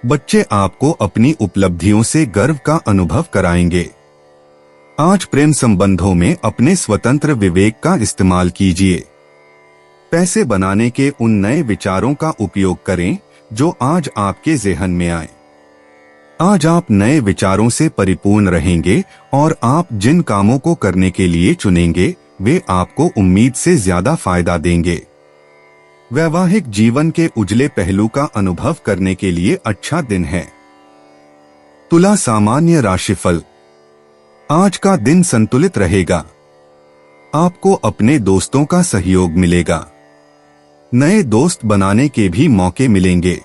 बच्चे आपको अपनी उपलब्धियों से गर्व का अनुभव कराएंगे। आज प्रेम संबंधों में अपने स्वतंत्र विवेक का इस्तेमाल कीजिए। पैसे बनाने के उन नए विचारों का उपयोग करें जो आज आपके ज़हन में आए। आज आप नए विचारों से परिपूर्ण रहेंगे और आप जिन कामों को करने के लिए चुनेंगे वे आपको उम्मीद से ज्यादा फायदा देंगे। वैवाहिक जीवन के उजले पहलू का अनुभव करने के लिए अच्छा दिन है। तुला सामान्य राशिफल। आज का दिन संतुलित रहेगा। आपको अपने दोस्तों का सहयोग मिलेगा। नए दोस्त बनाने के भी मौके मिलेंगे।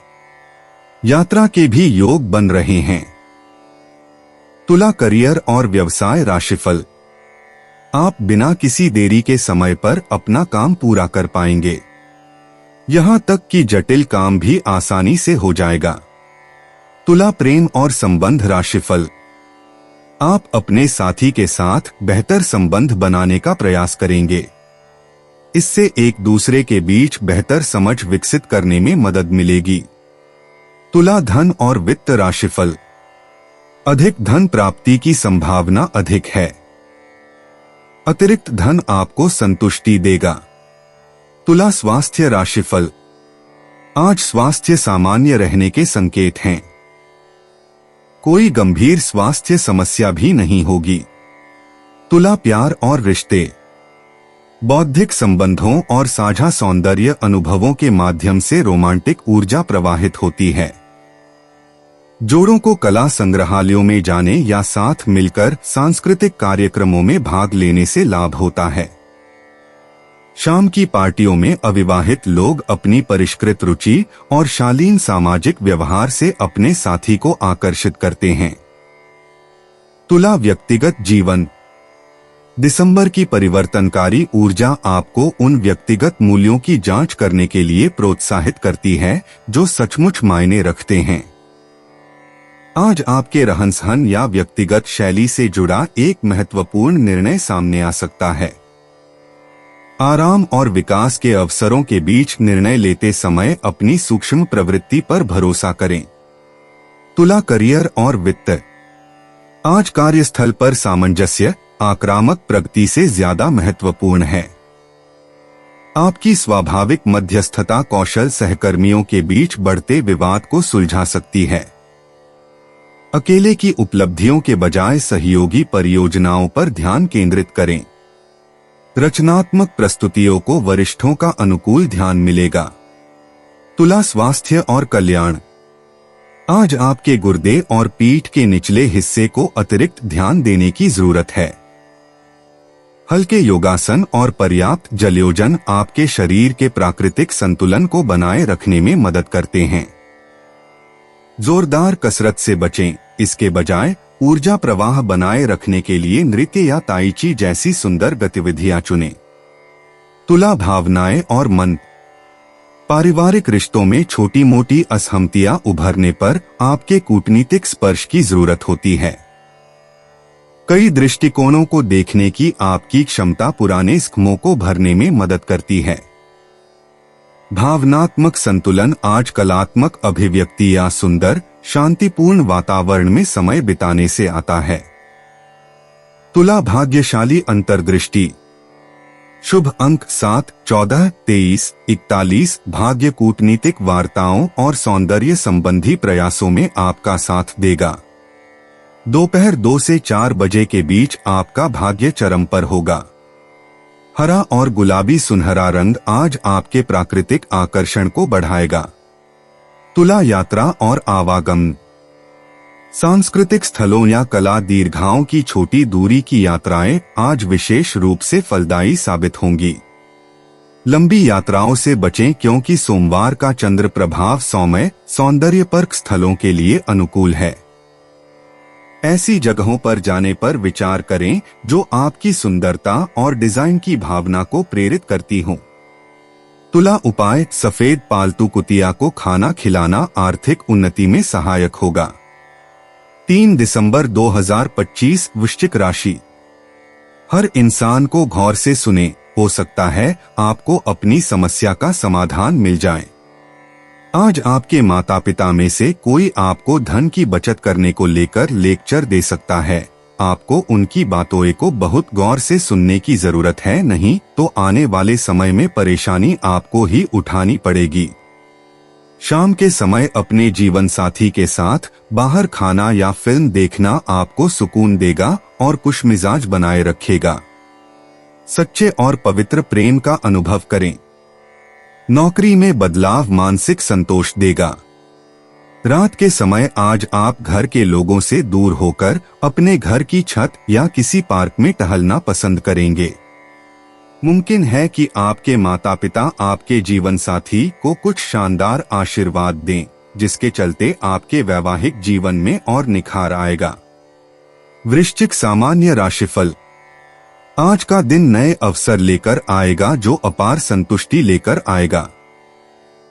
यात्रा के भी योग बन रहे हैं। तुला करियर और व्यवसाय राशिफल। आप बिना किसी देरी के समय पर अपना काम पूरा कर पाएंगे। यहां तक कि जटिल काम भी आसानी से हो जाएगा। तुला प्रेम और संबंध राशिफल। आप अपने साथी के साथ बेहतर संबंध बनाने का प्रयास करेंगे। इससे एक दूसरे के बीच बेहतर समझ विकसित करने में मदद मिलेगी। तुला धन और वित्त राशिफल। अधिक धन प्राप्ति की संभावना अधिक है। अतिरिक्त धन आपको संतुष्टि देगा। तुला स्वास्थ्य राशिफल। आज स्वास्थ्य सामान्य रहने के संकेत हैं। कोई गंभीर स्वास्थ्य समस्या भी नहीं होगी। तुला प्यार और रिश्ते। बौद्धिक संबंधों और साझा सौंदर्य अनुभवों के माध्यम से रोमांटिक ऊर्जा प्रवाहित होती है। जोड़ों को कला संग्रहालयों में जाने या साथ मिलकर सांस्कृतिक कार्यक्रमों में भाग लेने से लाभ होता है। शाम की पार्टियों में अविवाहित लोग अपनी परिष्कृत रुचि और शालीन सामाजिक व्यवहार से अपने साथी को आकर्षित करते हैं। तुला व्यक्तिगत जीवन। दिसंबर की परिवर्तनकारी ऊर्जा आपको उन व्यक्तिगत मूल्यों की जांच करने के लिए प्रोत्साहित करती है जो सचमुच मायने रखते हैं। आज आपके रहन-सहन या व्यक्तिगत शैली से जुड़ा एक महत्वपूर्ण निर्णय सामने आ सकता है। आराम और विकास के अवसरों के बीच निर्णय लेते समय अपनी सूक्ष्म प्रवृत्ति पर भरोसा करें। तुला करियर और वित्त। आज कार्यस्थल पर सामंजस्य आक्रामक प्रगति से ज्यादा महत्वपूर्ण है। आपकी स्वाभाविक मध्यस्थता कौशल सहकर्मियों के बीच बढ़ते विवाद को सुलझा सकती है। अकेले की उपलब्धियों के बजाय सहयोगी परियोजनाओं पर ध्यान केंद्रित करें। रचनात्मक प्रस्तुतियों को वरिष्ठों का अनुकूल ध्यान मिलेगा। तुला स्वास्थ्य और कल्याण। आज आपके गुर्दे और पीठ के निचले हिस्से को अतिरिक्त ध्यान देने की जरूरत है। हल्के योगासन और पर्याप्त जलयोजन आपके शरीर के प्राकृतिक संतुलन को बनाए रखने में मदद करते हैं। जोरदार कसरत से बचें, इसके बजाय ऊर्जा प्रवाह बनाए रखने के लिए नृत्य या ताई ची जैसी सुंदर गतिविधियां चुनें। तुला भावनाएं और मन। पारिवारिक रिश्तों में छोटी मोटी असहमतियां उभरने पर आपके कूटनीतिक स्पर्श की जरूरत होती है। कई दृष्टिकोणों को देखने की आपकी क्षमता पुराने जख्मों को भरने में मदद करती है। भावनात्मक संतुलन। आज कलात्मक अभिव्यक्ति या सुंदर शांतिपूर्ण वातावरण में समय बिताने से आता है। तुला भाग्यशाली अंतर्दृष्टि। शुभ अंक 7, 14, 23, 41। भाग्य कूटनीतिक वार्ताओं और सौंदर्य संबंधी प्रयासों में आपका साथ देगा। दोपहर 2 से 4 बजे के बीच आपका भाग्य चरम पर होगा। हरा और गुलाबी सुनहरा रंग आज आपके प्राकृतिक आकर्षण को बढ़ाएगा। तुला यात्रा और आवागमन। सांस्कृतिक स्थलों या कला दीर्घाओं की छोटी दूरी की यात्राएं आज विशेष रूप से फलदायी साबित होंगी। लंबी यात्राओं से बचें क्योंकि सोमवार का चंद्र प्रभाव सौंदर्यपर्क स्थलों के लिए अनुकूल है। ऐसी जगहों पर जाने पर विचार करें जो आपकी सुंदरता और डिजाइन की भावना को प्रेरित करती हों। तुला उपाय, सफेद पालतू कुतिया को खाना खिलाना आर्थिक उन्नति में सहायक होगा। 3 दिसंबर 2025 वृश्चिक राशि। हर इंसान को गौर से सुने, हो सकता है आपको अपनी समस्या का समाधान मिल जाए। आज आपके माता पिता में से कोई आपको धन की बचत करने को लेकर लेक्चर दे सकता है। आपको उनकी बातों को बहुत गौर से सुनने की जरूरत है, नहीं तो आने वाले समय में परेशानी आपको ही उठानी पड़ेगी। शाम के समय अपने जीवन साथी के साथ बाहर खाना या फिल्म देखना आपको सुकून देगा और खुशमिजाज बनाए रखेगा। सच्चे और पवित्र प्रेम का अनुभव करें। नौकरी में बदलाव मानसिक संतोष देगा। रात के समय आज आप घर के लोगों से दूर होकर अपने घर की छत या किसी पार्क में टहलना पसंद करेंगे। मुमकिन है कि आपके माता पिता आपके जीवन साथी को कुछ शानदार आशीर्वाद दें, जिसके चलते आपके वैवाहिक जीवन में और निखार आएगा। वृश्चिक सामान्य राशिफल। आज का दिन नए अवसर लेकर आएगा जो अपार संतुष्टि लेकर आएगा।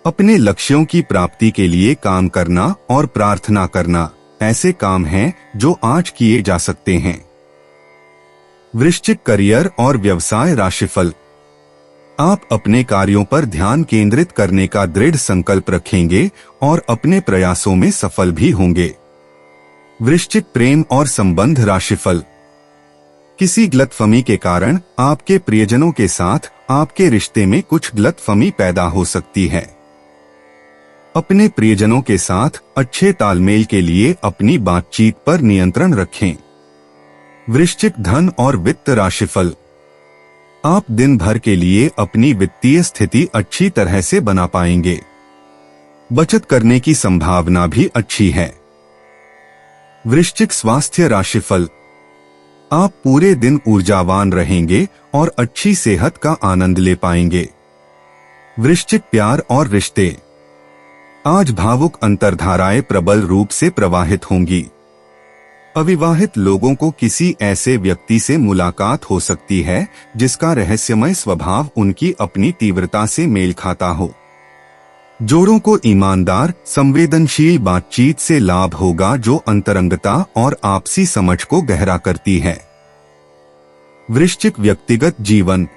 अपने लक्ष्यों की प्राप्ति के लिए काम करना और प्रार्थना करना ऐसे काम हैं जो आज किए जा सकते हैं। वृश्चिक करियर और व्यवसाय राशिफल। आप अपने कार्यों पर ध्यान केंद्रित करने का दृढ़ संकल्प रखेंगे और अपने प्रयासों में सफल भी होंगे। वृश्चिक प्रेम और संबंध राशिफल। किसी गलतफहमी के कारण आपके प्रियजनों के साथ आपके रिश्ते में कुछ गलतफहमी पैदा हो सकती है। अपने प्रियजनों के साथ अच्छे तालमेल के लिए अपनी बातचीत पर नियंत्रण रखें। वृश्चिक धन और वित्त राशिफल। आप दिन भर के लिए अपनी वित्तीय स्थिति अच्छी तरह से बना पाएंगे। बचत करने की संभावना भी अच्छी है। वृश्चिक स्वास्थ्य राशिफल। आप पूरे दिन ऊर्जावान रहेंगे और अच्छी सेहत का आनंद ले पाएंगे। वृश्चिक प्यार और रिश्ते। आज भावुक अंतर्धाराएं प्रबल रूप से प्रवाहित होंगी। अविवाहित लोगों को किसी ऐसे व्यक्ति से मुलाकात हो सकती है जिसका रहस्यमय स्वभाव उनकी अपनी तीव्रता से मेल खाता हो। जोड़ों को ईमानदार, संवेदनशील बातचीत से लाभ होगा जो अंतरंगता और आपसी समझ को गहरा करती है। वृश्चिक व्यक्तिगत जीवन।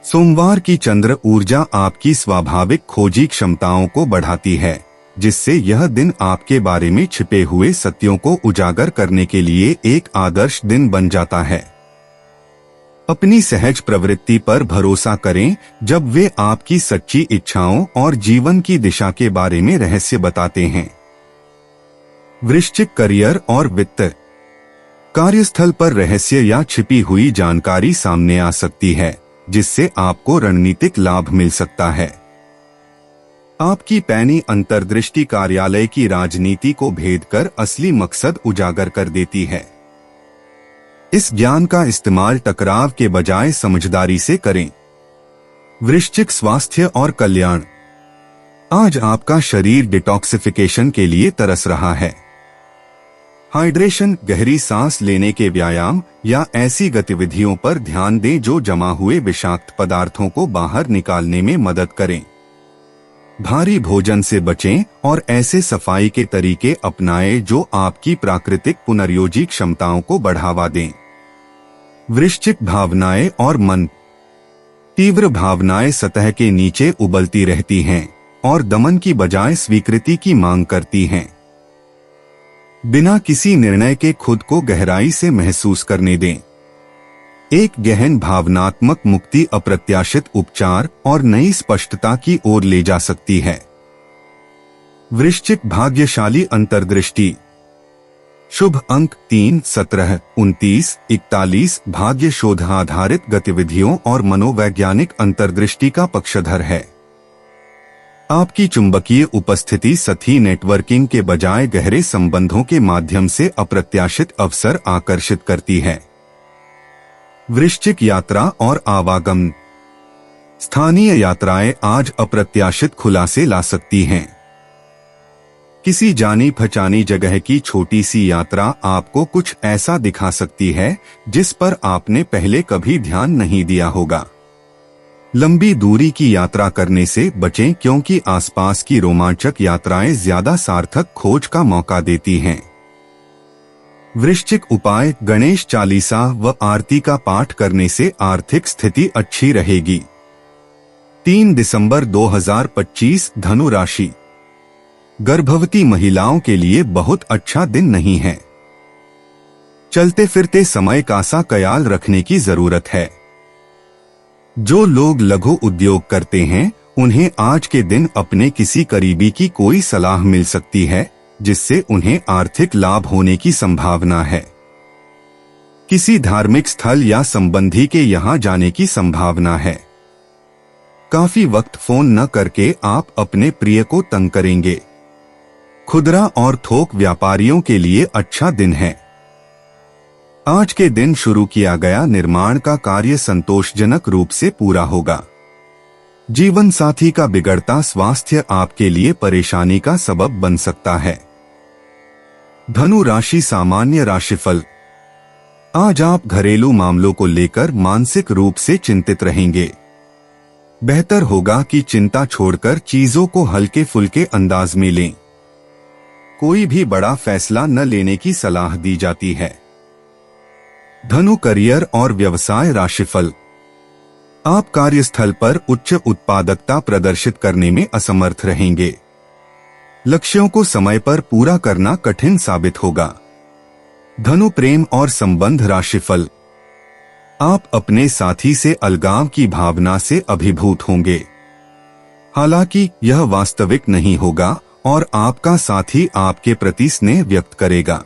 सोमवार की चंद्र ऊर्जा आपकी स्वाभाविक खोजी क्षमताओं को बढ़ाती है, जिससे यह दिन आपके बारे में छिपे हुए सत्यों को उजागर करने के लिए एक आदर्श दिन बन जाता है। अपनी सहज प्रवृत्ति पर भरोसा करें जब वे आपकी सच्ची इच्छाओं और जीवन की दिशा के बारे में रहस्य बताते हैं। वृश्चिक करियर और वित्त। कार्यस्थल पर रहस्य या छिपी हुई जानकारी सामने आ सकती है, जिससे आपको रणनीतिक लाभ मिल सकता है। आपकी पैनी अंतर्दृष्टि कार्यालय की राजनीति को भेद कर असली मकसद उजागर कर देती है। इस ज्ञान का इस्तेमाल टकराव के बजाय समझदारी से करें। वृश्चिक स्वास्थ्य और कल्याण। आज आपका शरीर डिटॉक्सिफिकेशन के लिए तरस रहा है। हाइड्रेशन, गहरी सांस लेने के व्यायाम या ऐसी गतिविधियों पर ध्यान दें जो जमा हुए विषाक्त पदार्थों को बाहर निकालने में मदद करें। भारी भोजन से बचें और ऐसे सफाई के तरीके अपनाएं जो आपकी प्राकृतिक पुनर्योजी क्षमताओं को बढ़ावा दें। वृश्चिक भावनाएं और मन। तीव्र भावनाएं सतह के नीचे उबलती रहती हैं और दमन की बजाय स्वीकृति की मांग करती हैं। बिना किसी निर्णय के खुद को गहराई से महसूस करने दें। एक गहन भावनात्मक मुक्ति अप्रत्याशित उपचार और नई स्पष्टता की ओर ले जा सकती है। वृश्चिक भाग्यशाली अंतर्दृष्टि। शुभ अंक 3, 17, 29, 41 भाग्य शोध आधारित गतिविधियों और मनोवैज्ञानिक अंतर्दृष्टि का पक्षधर है। आपकी चुंबकीय उपस्थिति सतही नेटवर्किंग के बजाय गहरे संबंधों के माध्यम से अप्रत्याशित अवसर आकर्षित करती है। वृश्चिक यात्रा और आवागमन। स्थानीय यात्राएं आज अप्रत्याशित खुलासे ला सकती हैं। किसी जानी पहचानी जगह की छोटी सी यात्रा आपको कुछ ऐसा दिखा सकती है जिस पर आपने पहले कभी ध्यान नहीं दिया होगा। लंबी दूरी की यात्रा करने से बचें क्योंकि आसपास की रोमांचक यात्राएं ज्यादा सार्थक खोज का मौका देती हैं। वृश्चिक उपाय, गणेश चालीसा व आरती का पाठ करने से आर्थिक स्थिति अच्छी रहेगी। 3 दिसंबर 2025 धनु राशि। गर्भवती महिलाओं के लिए बहुत अच्छा दिन नहीं है। चलते फिरते समय का सा ख्याल रखने की जरूरत है। जो लोग लघु उद्योग करते हैं उन्हें आज के दिन अपने किसी करीबी की कोई सलाह मिल सकती है जिससे उन्हें आर्थिक लाभ होने की संभावना है। किसी धार्मिक स्थल या संबंधी के यहां जाने की संभावना है। काफी वक्त फोन न करके आप अपने प्रिय को तंग करेंगे। खुदरा और थोक व्यापारियों के लिए अच्छा दिन है। आज के दिन शुरू किया गया निर्माण का कार्य संतोषजनक रूप से पूरा होगा। जीवन साथी का बिगड़ता स्वास्थ्य आपके लिए परेशानी का सबब बन सकता है। धनु राशि सामान्य राशिफल। आज आप घरेलू मामलों को लेकर मानसिक रूप से चिंतित रहेंगे। बेहतर होगा कि चिंता छोड़कर चीजों को हल्के फुल्के अंदाज में लें। कोई भी बड़ा फैसला न लेने की सलाह दी जाती है। धनु करियर और व्यवसाय राशिफल। आप कार्यस्थल पर उच्च उत्पादकता प्रदर्शित करने में असमर्थ रहेंगे। लक्ष्यों को समय पर पूरा करना कठिन साबित होगा। धनु प्रेम और संबंध राशिफल। आप अपने साथी से अलगाव की भावना से अभिभूत होंगे। हालांकि यह वास्तविक नहीं होगा और आपका साथी आपके प्रति स्नेह व्यक्त करेगा।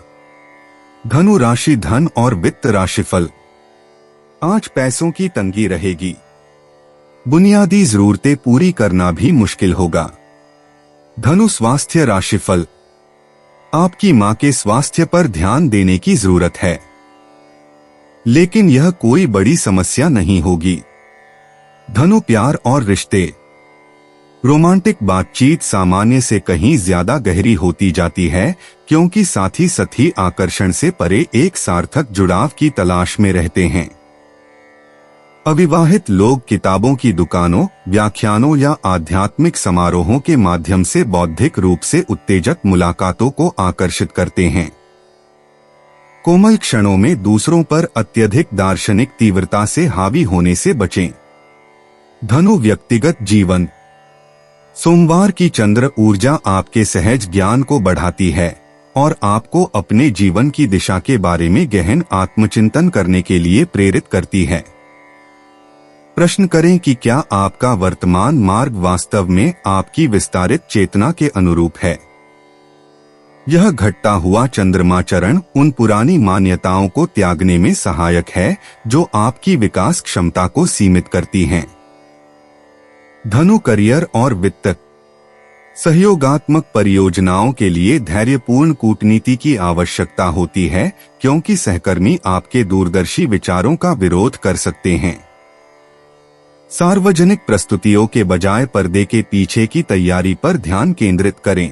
धनु राशि धन और वित्त राशिफल। आज पैसों की तंगी रहेगी। बुनियादी जरूरतें पूरी करना भी मुश्किल होगा। धनु स्वास्थ्य राशिफल। आपकी मां के स्वास्थ्य पर ध्यान देने की जरूरत है, लेकिन यह कोई बड़ी समस्या नहीं होगी। धनु प्यार और रिश्ते। रोमांटिक बातचीत सामान्य से कहीं ज्यादा गहरी होती जाती है क्योंकि साथी साथी आकर्षण से परे एक सार्थक जुड़ाव की तलाश में रहते हैं। अविवाहित लोग किताबों की दुकानों, व्याख्यानों या आध्यात्मिक समारोहों के माध्यम से बौद्धिक रूप से उत्तेजक मुलाकातों को आकर्षित करते हैं। कोमल क्षणों में दूसरों पर अत्यधिक दार्शनिक तीव्रता से हावी होने से बचें। धनु व्यक्तिगत जीवन। सोमवार की चंद्र ऊर्जा आपके सहज ज्ञान को बढ़ाती है और आपको अपने जीवन की दिशा के बारे में गहन आत्मचिंतन करने के लिए प्रेरित करती है। प्रश्न करें कि क्या आपका वर्तमान मार्ग वास्तव में आपकी विस्तारित चेतना के अनुरूप है। यह घटता हुआ चंद्रमा चरण उन पुरानी मान्यताओं को त्यागने में सहायक है जो आपकी विकास क्षमता को सीमित करती हैं। धनु करियर और वित्त। सहयोगात्मक परियोजनाओं के लिए धैर्यपूर्ण कूटनीति की आवश्यकता होती है क्योंकि सहकर्मी आपके दूरदर्शी विचारों का विरोध कर सकते हैं। सार्वजनिक प्रस्तुतियों के बजाय पर्दे के पीछे की तैयारी पर ध्यान केंद्रित करें।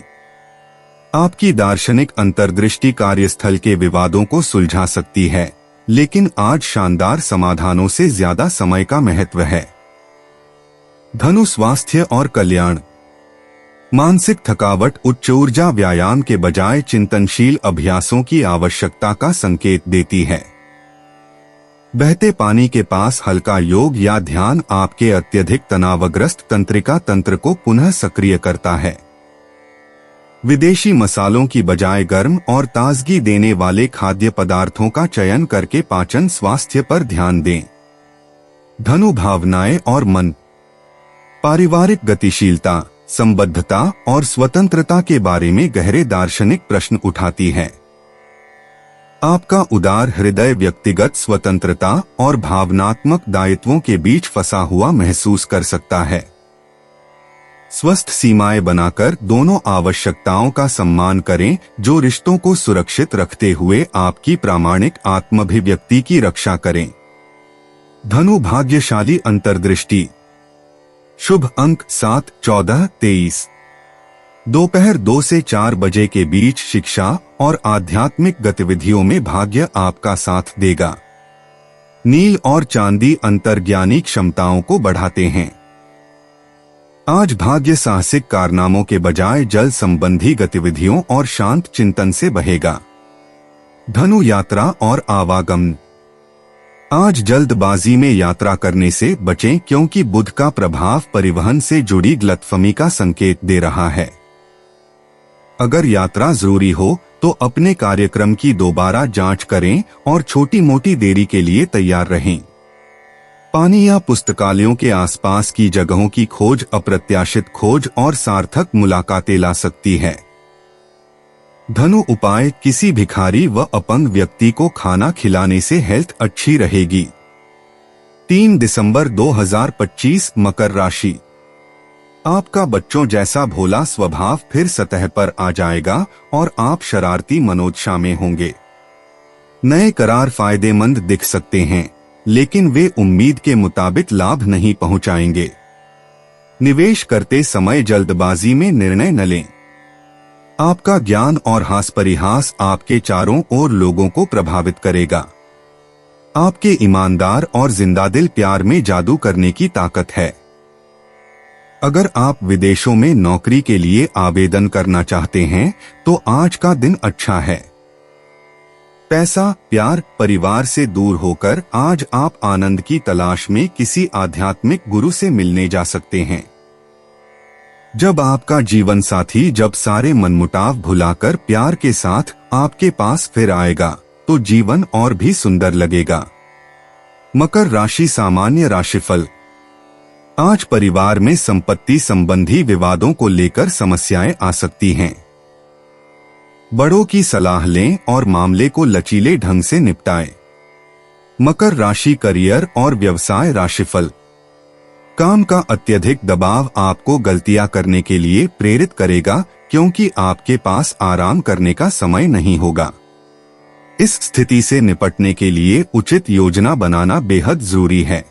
आपकी दार्शनिक अंतर्दृष्टि कार्यस्थल के विवादों को सुलझा सकती है, लेकिन आज शानदार समाधानों से ज्यादा समय का महत्व है। धनु स्वास्थ्य और कल्याण। मानसिक थकावट उच्च ऊर्जा व्यायाम के बजाय चिंतनशील अभ्यासों की आवश्यकता का संकेत देती है। बहते पानी के पास हल्का योग या ध्यान आपके अत्यधिक तनावग्रस्त तंत्रिका तंत्र को पुनः सक्रिय करता है। विदेशी मसालों की बजाय गर्म और ताजगी देने वाले खाद्य पदार्थों का चयन करके पाचन स्वास्थ्य पर ध्यान दें। धनु भावनाएं और मन। पारिवारिक गतिशीलता, संबद्धता और स्वतंत्रता के बारे में गहरे दार्शनिक प्रश्न उठाती है। आपका उदार हृदय व्यक्तिगत स्वतंत्रता और भावनात्मक दायित्वों के बीच फंसा हुआ महसूस कर सकता है। स्वस्थ सीमाएं बनाकर दोनों आवश्यकताओं का सम्मान करें जो रिश्तों को सुरक्षित रखते हुए आपकी प्रामाणिक आत्माभिव्यक्ति की रक्षा करें। धनु भाग्यशाली अंतर्दृष्टि। शुभ अंक 7, 14, 23। दोपहर 2 से 4 बजे के बीच शिक्षा और आध्यात्मिक गतिविधियों में भाग्य आपका साथ देगा। नील और चांदी अंतर्ज्ञानी क्षमताओं को बढ़ाते हैं। आज भाग्य साहसिक कारनामों के बजाय जल संबंधी गतिविधियों और शांत चिंतन से बहेगा। धनु यात्रा और आवागमन। आज जल्दबाजी में यात्रा करने से बचें क्योंकि बुध का प्रभाव परिवहन से जुड़ी गलतफहमी का संकेत दे रहा है। अगर यात्रा जरूरी हो तो अपने कार्यक्रम की दोबारा जांच करें और छोटी मोटी देरी के लिए तैयार रहें। पानी या पुस्तकालयों के आसपास की जगहों की खोज अप्रत्याशित खोज और सार्थक मुलाकातें ला सकती है। धनु उपाय, किसी भिखारी व अपंग व्यक्ति को खाना खिलाने से हेल्थ अच्छी रहेगी। 3 दिसंबर 2025 मकर राशि। आपका बच्चों जैसा भोला स्वभाव फिर सतह पर आ जाएगा और आप शरारती मनोदशा में होंगे। नए करार फायदेमंद दिख सकते हैं, लेकिन वे उम्मीद के मुताबिक लाभ नहीं पहुंचाएंगे। निवेश करते समय जल्दबाजी में निर्णय न लें। आपका ज्ञान और हास परिहास आपके चारों ओर लोगों को प्रभावित करेगा। आपके ईमानदार और जिंदादिल प्यार में जादू करने की ताकत है। अगर आप विदेशों में नौकरी के लिए आवेदन करना चाहते हैं तो आज का दिन अच्छा है। पैसा, प्यार, परिवार से दूर होकर आज आप आनंद की तलाश में किसी आध्यात्मिक गुरु से मिलने जा सकते हैं। जब आपका जीवन साथी जब सारे मनमुटाव भुलाकर प्यार के साथ आपके पास फिर आएगा तो जीवन और भी सुंदर लगेगा। मकर राशि सामान्य राशिफल। आज परिवार में संपत्ति संबंधी विवादों को लेकर समस्याएं आ सकती हैं। बड़ों की सलाह लें और मामले को लचीले ढंग से निपटाएं। मकर राशि करियर और व्यवसाय राशिफल। काम का अत्यधिक दबाव आपको गलतियां करने के लिए प्रेरित करेगा क्योंकि आपके पास आराम करने का समय नहीं होगा। इस स्थिति से निपटने के लिए उचित योजना बनाना बेहद जरूरी है।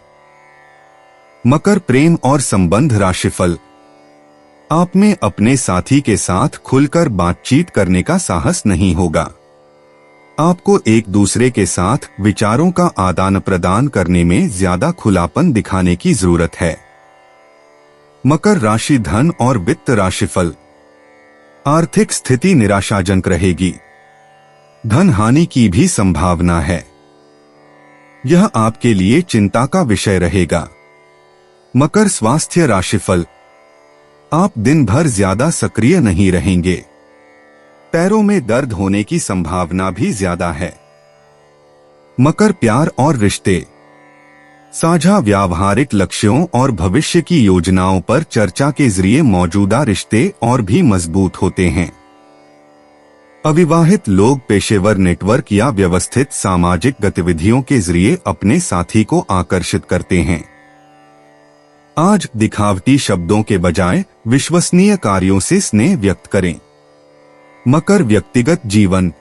मकर प्रेम और संबंध राशिफल। आप में अपने साथी के साथ खुलकर बातचीत करने का साहस नहीं होगा। आपको एक दूसरे के साथ विचारों का आदान प्रदान करने में ज्यादा खुलापन दिखाने की जरूरत है। मकर राशि धन और वित्त राशिफल। आर्थिक स्थिति निराशाजनक रहेगी। धन हानि की भी संभावना है। यह आपके लिए चिंता का विषय रहेगा। मकर स्वास्थ्य राशिफल। आप दिन भर ज्यादा सक्रिय नहीं रहेंगे। पैरों में दर्द होने की संभावना भी ज्यादा है। मकर प्यार और रिश्ते। साझा व्यावहारिक लक्ष्यों और भविष्य की योजनाओं पर चर्चा के जरिए मौजूदा रिश्ते और भी मजबूत होते हैं। अविवाहित लोग पेशेवर नेटवर्क या व्यवस्थित सामाजिक गतिविधियों के जरिए अपने साथी को आकर्षित करते हैं। आज दिखावटी शब्दों के बजाय विश्वसनीय कार्यों से स्नेह व्यक्त करें। मकर व्यक्तिगत जीवन।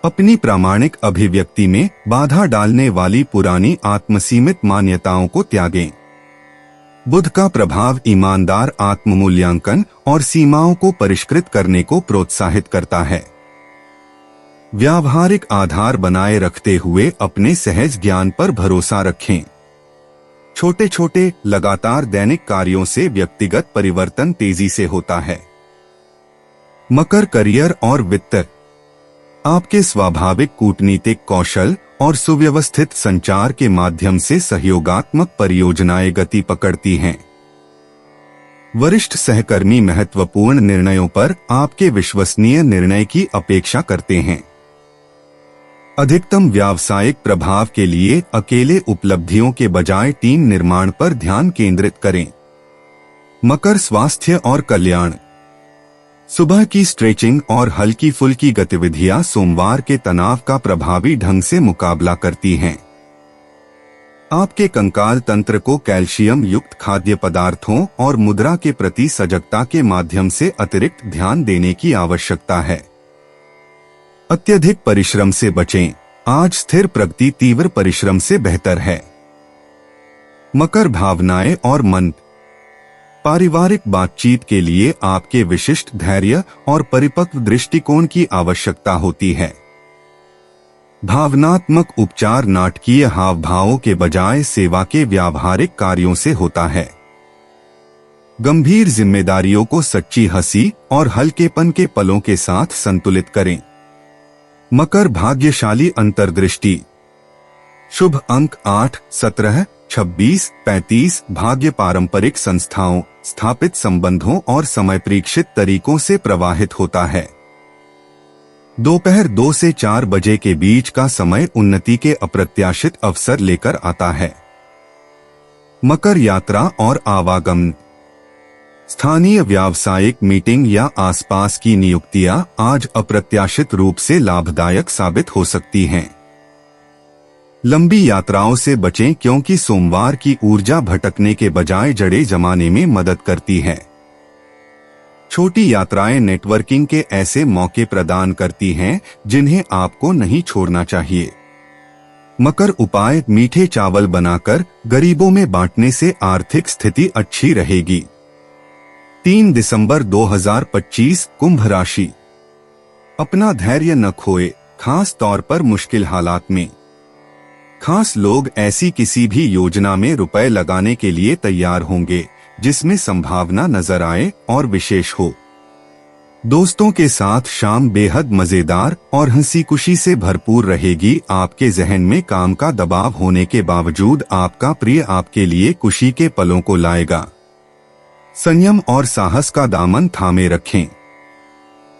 अपनी प्रामाणिक अभिव्यक्ति में बाधा डालने वाली पुरानी आत्मसीमित मान्यताओं को त्यागें। बुध का प्रभाव ईमानदार आत्ममूल्यांकन और सीमाओं को परिष्कृत करने को प्रोत्साहित करता है। व्यावहारिक आधार बनाए रखते हुए अपने सहज ज्ञान पर भरोसा रखें। छोटे छोटे लगातार दैनिक कार्यों से व्यक्तिगत परिवर्तन तेजी से होता है। मकर करियर और वित्त। आपके स्वाभाविक कूटनीतिक कौशल और सुव्यवस्थित संचार के माध्यम से सहयोगात्मक परियोजनाएं गति पकड़ती हैं। वरिष्ठ सहकर्मी महत्वपूर्ण निर्णयों पर आपके विश्वसनीय निर्णय की अपेक्षा करते हैं। अधिकतम व्यावसायिक प्रभाव के लिए अकेले उपलब्धियों के बजाय टीम निर्माण पर ध्यान केंद्रित करें। मकर स्वास्थ्य और कल्याण। सुबह की स्ट्रेचिंग और हल्की फुल्की गतिविधियां सोमवार के तनाव का प्रभावी ढंग से मुकाबला करती हैं। आपके कंकाल तंत्र को कैल्शियम युक्त खाद्य पदार्थों और मुद्रा के प्रति सजगता के माध्यम से अतिरिक्त ध्यान देने की आवश्यकता है। अत्यधिक परिश्रम से बचें। आज स्थिर प्रगति तीव्र परिश्रम से बेहतर है। मकर भावनाएं और मन। पारिवारिक बातचीत के लिए आपके विशिष्ट धैर्य और परिपक्व दृष्टिकोण की आवश्यकता होती है। भावनात्मक उपचार नाटकीय हावभावों के बजाय सेवा के व्यावहारिक कार्यों से होता है। गंभीर जिम्मेदारियों को सच्ची हंसी और हल्केपन के पलों के साथ संतुलित करें। मकर भाग्यशाली अंतर्दृष्टि। शुभ अंक 8, 17, 26, 35। भाग्य पारंपरिक संस्थाओं, स्थापित संबंधों और समय परीक्षित तरीकों से प्रवाहित होता है। दोपहर 2 से 4 बजे के बीच का समय उन्नति के अप्रत्याशित अवसर लेकर आता है। मकर यात्रा और आवागमन। स्थानीय व्यावसायिक मीटिंग या आसपास की नियुक्तियां आज अप्रत्याशित रूप से लाभदायक साबित हो सकती हैं। लंबी यात्राओं से बचें क्योंकि सोमवार की ऊर्जा भटकने के बजाय जड़ें जमाने में मदद करती है। छोटी यात्राएं नेटवर्किंग के ऐसे मौके प्रदान करती हैं जिन्हें आपको नहीं छोड़ना चाहिए। मकर उपाय, मीठे चावल बनाकर गरीबों में बांटने से आर्थिक स्थिति अच्छी रहेगी। 3 दिसंबर 2025। कुंभ राशि। अपना धैर्य न खोए, खास तौर पर मुश्किल हालात में। खास लोग ऐसी किसी भी योजना में रुपए लगाने के लिए तैयार होंगे जिसमें संभावना नजर आए और विशेष हो। दोस्तों के साथ शाम बेहद मजेदार और हंसी खुशी से भरपूर रहेगी। आपके जहन में काम का दबाव होने के बावजूद आपका प्रिय आपके लिए खुशी के पलों को लाएगा। संयम और साहस का दामन थामे रखें,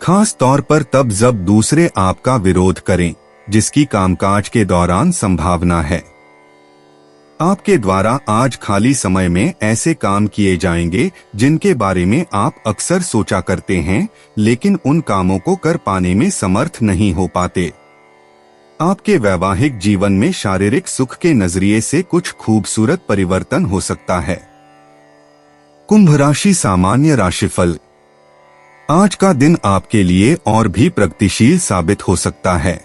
खास तौर पर तब जब दूसरे आपका विरोध करें, जिसकी कामकाज के दौरान संभावना है। आपके द्वारा आज खाली समय में ऐसे काम किए जाएंगे जिनके बारे में आप अक्सर सोचा करते हैं, लेकिन उन कामों को कर पाने में समर्थ नहीं हो पाते। आपके वैवाहिक जीवन में शारीरिक सुख के नजरिए से कुछ खूबसूरत परिवर्तन हो सकता है। कुंभ राशि सामान्य राशिफल। आज का दिन आपके लिए और भी प्रगतिशील साबित हो सकता है।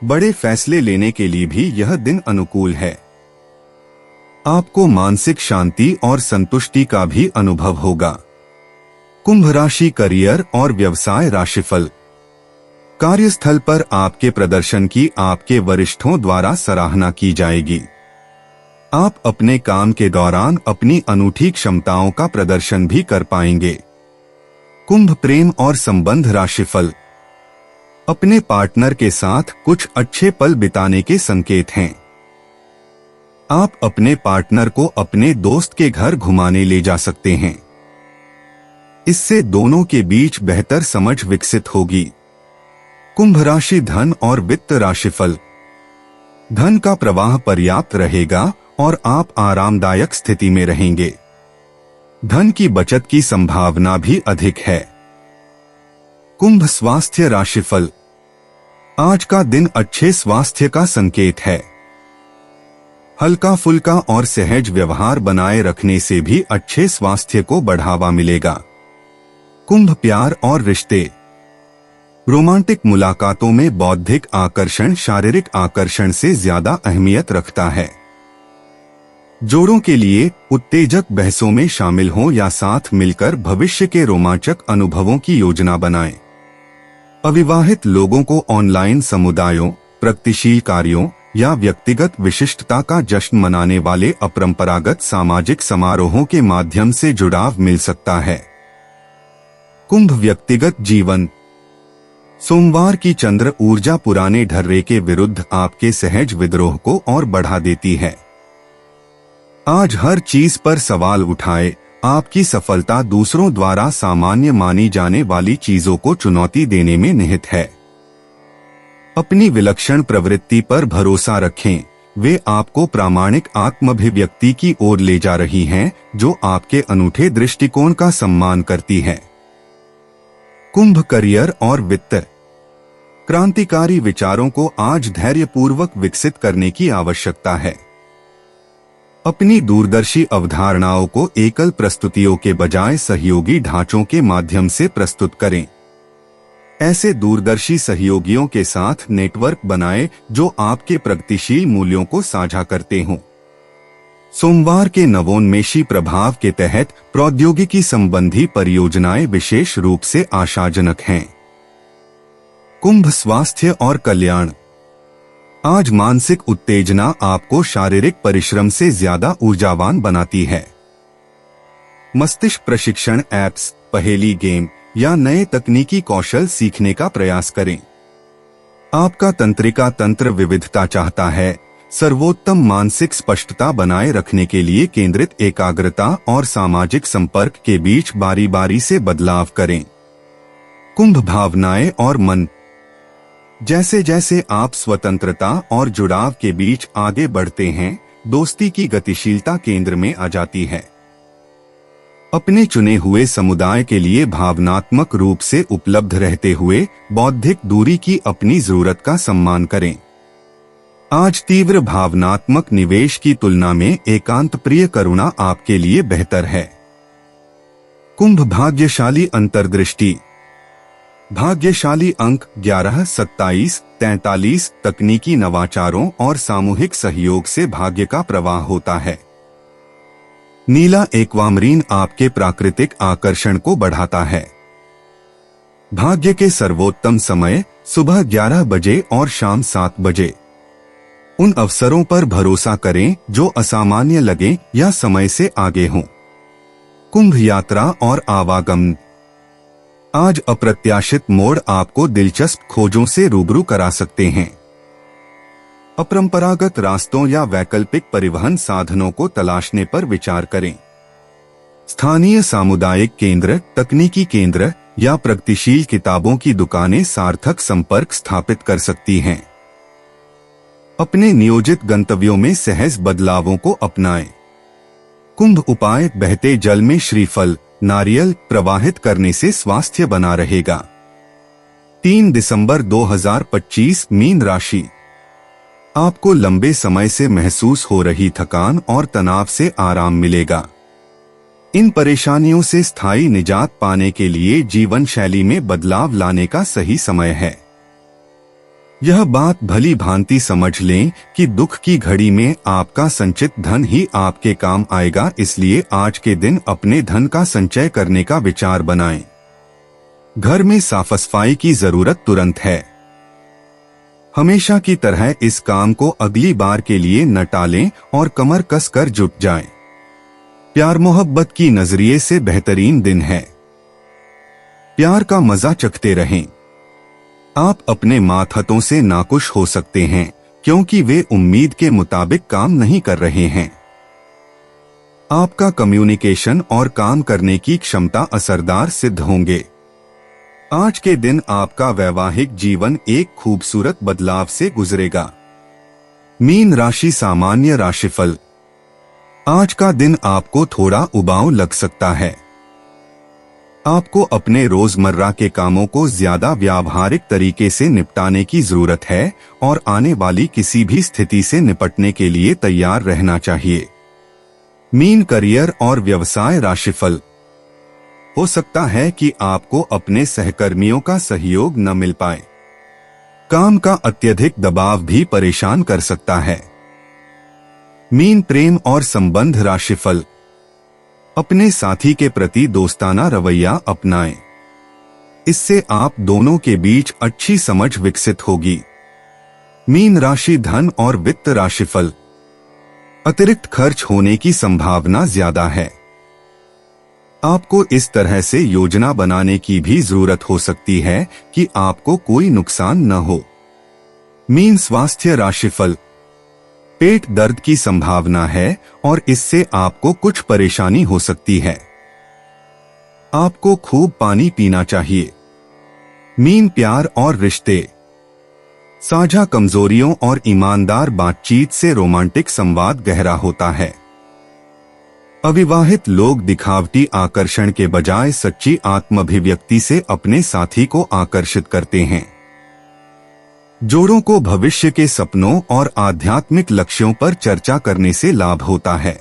बड़े फैसले लेने के लिए भी यह दिन अनुकूल है। आपको मानसिक शांति और संतुष्टि का भी अनुभव होगा। कुंभ राशि करियर और व्यवसाय राशिफल। कार्यस्थल पर आपके प्रदर्शन की आपके वरिष्ठों द्वारा सराहना की जाएगी। आप अपने काम के दौरान अपनी अनूठी क्षमताओं का प्रदर्शन भी कर पाएंगे। कुंभ प्रेम और संबंध राशिफल। अपने पार्टनर के साथ कुछ अच्छे पल बिताने के संकेत हैं। आप अपने पार्टनर को अपने दोस्त के घर घुमाने ले जा सकते हैं। इससे दोनों के बीच बेहतर समझ विकसित होगी। कुंभ राशि धन और वित्त राशिफल। धन का प्रवाह पर्याप्त रहेगा और आप आरामदायक स्थिति में रहेंगे। धन की बचत की संभावना भी अधिक है। कुंभ स्वास्थ्य राशिफल। आज का दिन अच्छे स्वास्थ्य का संकेत है। हल्का फुल्का और सहज व्यवहार बनाए रखने से भी अच्छे स्वास्थ्य को बढ़ावा मिलेगा। कुंभ प्यार और रिश्ते। रोमांटिक मुलाकातों में बौद्धिक आकर्षण शारीरिक आकर्षण से ज्यादा अहमियत रखता है। जोड़ों के लिए उत्तेजक बहसों में शामिल हों या साथ मिलकर भविष्य के रोमांचक अनुभवों की योजना बनाएं। अविवाहित लोगों को ऑनलाइन समुदायों, प्रगतिशील कार्यों या व्यक्तिगत विशिष्टता का जश्न मनाने वाले अपरंपरागत सामाजिक समारोहों के माध्यम से जुड़ाव मिल सकता है। कुंभ व्यक्तिगत जीवन। सोमवार की चंद्र ऊर्जा पुराने ढर्रे के विरुद्ध आपके सहज विद्रोह को और बढ़ा देती है। आज हर चीज पर सवाल उठाए। आपकी सफलता दूसरों द्वारा सामान्य मानी जाने वाली चीजों को चुनौती देने में निहित है। अपनी विलक्षण प्रवृत्ति पर भरोसा रखें, वे आपको प्रामाणिक आत्माभिव्यक्ति की ओर ले जा रही हैं, जो आपके अनूठे दृष्टिकोण का सम्मान करती है। कुंभ करियर और वित्त। क्रांतिकारी विचारों को आज धैर्यपूर्वक विकसित करने की आवश्यकता है। अपनी दूरदर्शी अवधारणाओं को एकल प्रस्तुतियों के बजाय सहयोगी ढांचों के माध्यम से प्रस्तुत करें। ऐसे दूरदर्शी सहयोगियों के साथ नेटवर्क बनाएं जो आपके प्रगतिशील मूल्यों को साझा करते हों। सोमवार के नवोन्मेषी प्रभाव के तहत प्रौद्योगिकी संबंधी परियोजनाएं विशेष रूप से आशाजनक हैं। कुंभ, स्वास्थ्य और कल्याण। आज मानसिक उत्तेजना आपको शारीरिक परिश्रम से ज्यादा ऊर्जावान बनाती है। मस्तिष्क प्रशिक्षण ऐप्स, पहेली गेम या नए तकनीकी कौशल सीखने का प्रयास करें। आपका तंत्रिका तंत्र विविधता चाहता है। सर्वोत्तम मानसिक स्पष्टता बनाए रखने के लिए केंद्रित एकाग्रता और सामाजिक संपर्क के बीच बारी बारी से बदलाव करें। कुंभ, भावनाएं और मन। जैसे जैसे आप स्वतंत्रता और जुड़ाव के बीच आगे बढ़ते हैं, दोस्ती की गतिशीलता केंद्र में आ जाती है। अपने चुने हुए समुदाय के लिए भावनात्मक रूप से उपलब्ध रहते हुए बौद्धिक दूरी की अपनी जरूरत का सम्मान करें। आज तीव्र भावनात्मक निवेश की तुलना में एकांत प्रिय करुणा आपके लिए बेहतर है। कुंभ, भाग्यशाली अंतर्दृष्टि। भाग्यशाली अंक 11, 27, 43 तकनीकी नवाचारों और सामूहिक सहयोग से भाग्य का प्रवाह होता है। नीला एक्वामरीन आपके प्राकृतिक आकर्षण को बढ़ाता है। भाग्य के सर्वोत्तम समय सुबह 11 बजे और शाम 7 बजे। उन अवसरों पर भरोसा करें जो असामान्य लगे या समय से आगे हों। कुंभ, यात्रा और आवागमन। आज अप्रत्याशित मोड़ आपको दिलचस्प खोजों से रूबरू करा सकते हैं। अपरंपरागत रास्तों या वैकल्पिक परिवहन साधनों को तलाशने पर विचार करें। स्थानीय सामुदायिक केंद्र, तकनीकी केंद्र या प्रगतिशील किताबों की दुकानें सार्थक संपर्क स्थापित कर सकती हैं। अपने नियोजित गंतव्यों में सहज बदलावों को अपनाएं। कुंभ, उपाय, बहते जल में श्रीफल, नारियल प्रवाहित करने से स्वास्थ्य बना रहेगा। 3 दिसंबर 2025, मीन राशि। आपको लंबे समय से महसूस हो रही थकान और तनाव से आराम मिलेगा। इन परेशानियों से स्थायी निजात पाने के लिए जीवन शैली में बदलाव लाने का सही समय है। यह बात भली भांति समझ लें कि दुख की घड़ी में आपका संचित धन ही आपके काम आएगा, इसलिए आज के दिन अपने धन का संचय करने का विचार बनाएं। घर में साफ सफाई की जरूरत तुरंत है। हमेशा की तरह इस काम को अगली बार के लिए न टालें और कमर कसकर जुट जाएं। प्यार मोहब्बत की नजरिए से बेहतरीन दिन है। प्यार का मजा चखते रहें। आप अपने मातहतों से नाखुश हो सकते हैं क्योंकि वे उम्मीद के मुताबिक काम नहीं कर रहे हैं। आपका कम्युनिकेशन और काम करने की क्षमता असरदार सिद्ध होंगे। आज के दिन आपका वैवाहिक जीवन एक खूबसूरत बदलाव से गुजरेगा। मीन राशि, सामान्य राशिफल। आज का दिन आपको थोड़ा उबाऊ लग सकता है। आपको अपने रोजमर्रा के कामों को ज्यादा व्यावहारिक तरीके से निपटाने की जरूरत है और आने वाली किसी भी स्थिति से निपटने के लिए तैयार रहना चाहिए। मीन, करियर और व्यवसाय राशिफल। हो सकता है कि आपको अपने सहकर्मियों का सहयोग न मिल पाए। काम का अत्यधिक दबाव भी परेशान कर सकता है। मीन, प्रेम और संबंध राशिफल। अपने साथी के प्रति दोस्ताना रवैया अपनाएं। इससे आप दोनों के बीच अच्छी समझ विकसित होगी। मीन राशि, धन और वित्त राशिफल। अतिरिक्त खर्च होने की संभावना ज्यादा है। आपको इस तरह से योजना बनाने की भी जरूरत हो सकती है कि आपको कोई नुकसान न हो। मीन, स्वास्थ्य राशिफल। पेट दर्द की संभावना है और इससे आपको कुछ परेशानी हो सकती है। आपको खूब पानी पीना चाहिए। मीन, प्यार और रिश्ते। साझा कमजोरियों और ईमानदार बातचीत से रोमांटिक संवाद गहरा होता है। अविवाहित लोग दिखावटी आकर्षण के बजाय सच्ची आत्माभिव्यक्ति से अपने साथी को आकर्षित करते हैं। जोड़ों को भविष्य के सपनों और आध्यात्मिक लक्ष्यों पर चर्चा करने से लाभ होता है।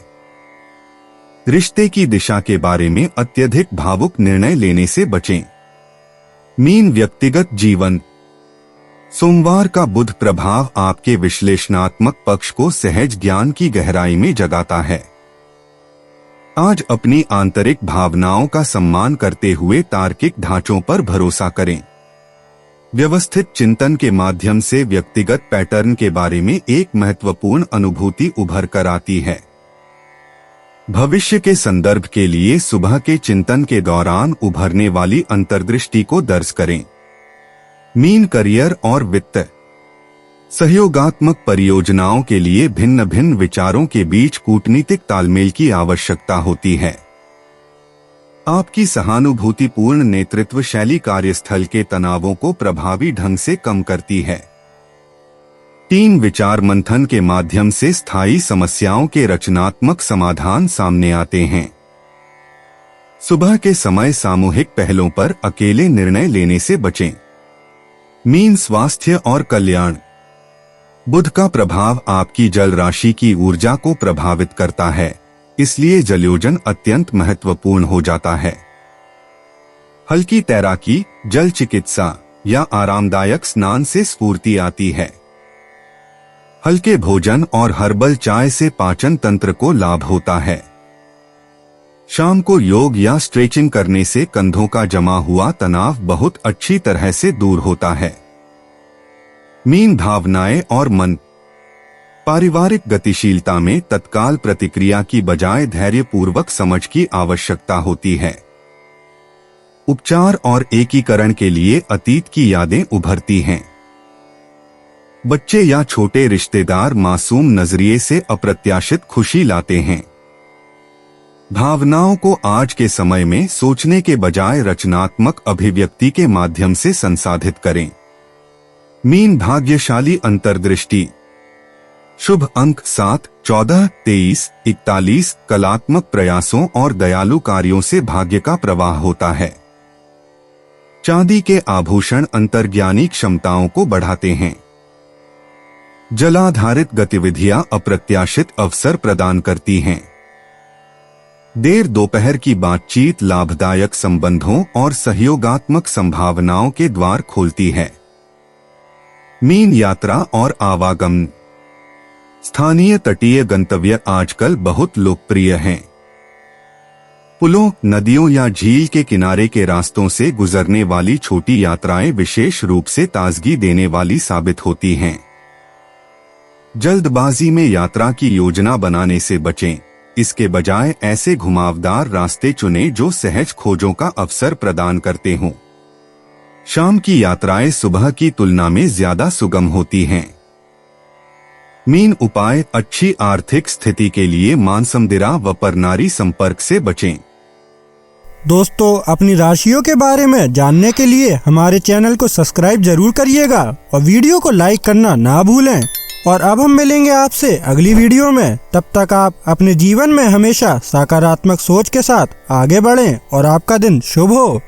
रिश्ते की दिशा के बारे में अत्यधिक भावुक निर्णय लेने से बचें। मीन, व्यक्तिगत जीवन। सोमवार का बुध प्रभाव आपके विश्लेषणात्मक पक्ष को सहज ज्ञान की गहराई में जगाता है। आज अपनी आंतरिक भावनाओं का सम्मान करते हुए तार्किक ढांचों पर भरोसा करें। व्यवस्थित चिंतन के माध्यम से व्यक्तिगत पैटर्न के बारे में एक महत्वपूर्ण अनुभूति उभर कर आती है। भविष्य के संदर्भ के लिए सुबह के चिंतन के दौरान उभरने वाली अंतर्दृष्टि को दर्ज करें। मीन करियर और वित्त। सहयोगात्मक परियोजनाओं के लिए भिन्न भिन्न विचारों के बीच कूटनीतिक तालमेल की आवश्यकता होती है। आपकी सहानुभूतिपूर्ण नेतृत्व शैली कार्यस्थल के तनावों को प्रभावी ढंग से कम करती है। टीम विचार मंथन के माध्यम से स्थायी समस्याओं के रचनात्मक समाधान सामने आते हैं। सुबह के समय सामूहिक पहलों पर अकेले निर्णय लेने से बचें। मीन स्वास्थ्य और कल्याण। बुध का प्रभाव आपकी जल राशि की ऊर्जा को प्रभावित करता है, इसलिए जलयोजन अत्यंत महत्वपूर्ण हो जाता है। हल्की तैराकी, जल चिकित्सा या आरामदायक स्नान से स्फूर्ति आती है। हल्के भोजन और हर्बल चाय से पाचन तंत्र को लाभ होता है। शाम को योग या स्ट्रेचिंग करने से कंधों का जमा हुआ तनाव बहुत अच्छी तरह से दूर होता है। मीन भावनाएं और मन। पारिवारिक गतिशीलता में तत्काल प्रतिक्रिया की बजाय धैर्यपूर्वक समझ की आवश्यकता होती है। उपचार और एकीकरण के लिए अतीत की यादें उभरती हैं। बच्चे या छोटे रिश्तेदार मासूम नजरिए से अप्रत्याशित खुशी लाते हैं। भावनाओं को आज के समय में सोचने के बजाय रचनात्मक अभिव्यक्ति के माध्यम से संसाधित करें। मीन भाग्यशाली अंतर्दृष्टि। शुभ अंक 7, 14, 23, 41। कलात्मक प्रयासों और दयालु कार्यों से भाग्य का प्रवाह होता है। चांदी के आभूषण अंतर्ज्ञानी क्षमताओं को बढ़ाते हैं। जलाधारित गतिविधियां अप्रत्याशित अवसर प्रदान करती हैं। देर दोपहर की बातचीत लाभदायक संबंधों और सहयोगात्मक संभावनाओं के द्वार खोलती है। मीन यात्रा और आवागमन। स्थानीय तटीय गंतव्य आजकल बहुत लोकप्रिय हैं। पुलों, नदियों या झील के किनारे के रास्तों से गुजरने वाली छोटी यात्राएं विशेष रूप से ताजगी देने वाली साबित होती हैं। जल्दबाजी में यात्रा की योजना बनाने से बचें। इसके बजाय ऐसे घुमावदार रास्ते चुनें जो सहज खोजों का अवसर प्रदान करते हों। शाम की यात्राएं सुबह की तुलना में ज्यादा सुगम होती हैं। मीन उपाय। अच्छी आर्थिक स्थिति के लिए मांसमदिरा व परनारी संपर्क से बचें। दोस्तों, अपनी राशियों के बारे में जानने के लिए हमारे चैनल को सब्सक्राइब जरूर करिएगा और वीडियो को लाइक करना ना भूलें। और अब हम मिलेंगे आपसे अगली वीडियो में। तब तक आप अपने जीवन में हमेशा सकारात्मक सोच के साथ आगे बढ़ें और आपका दिन शुभ हो।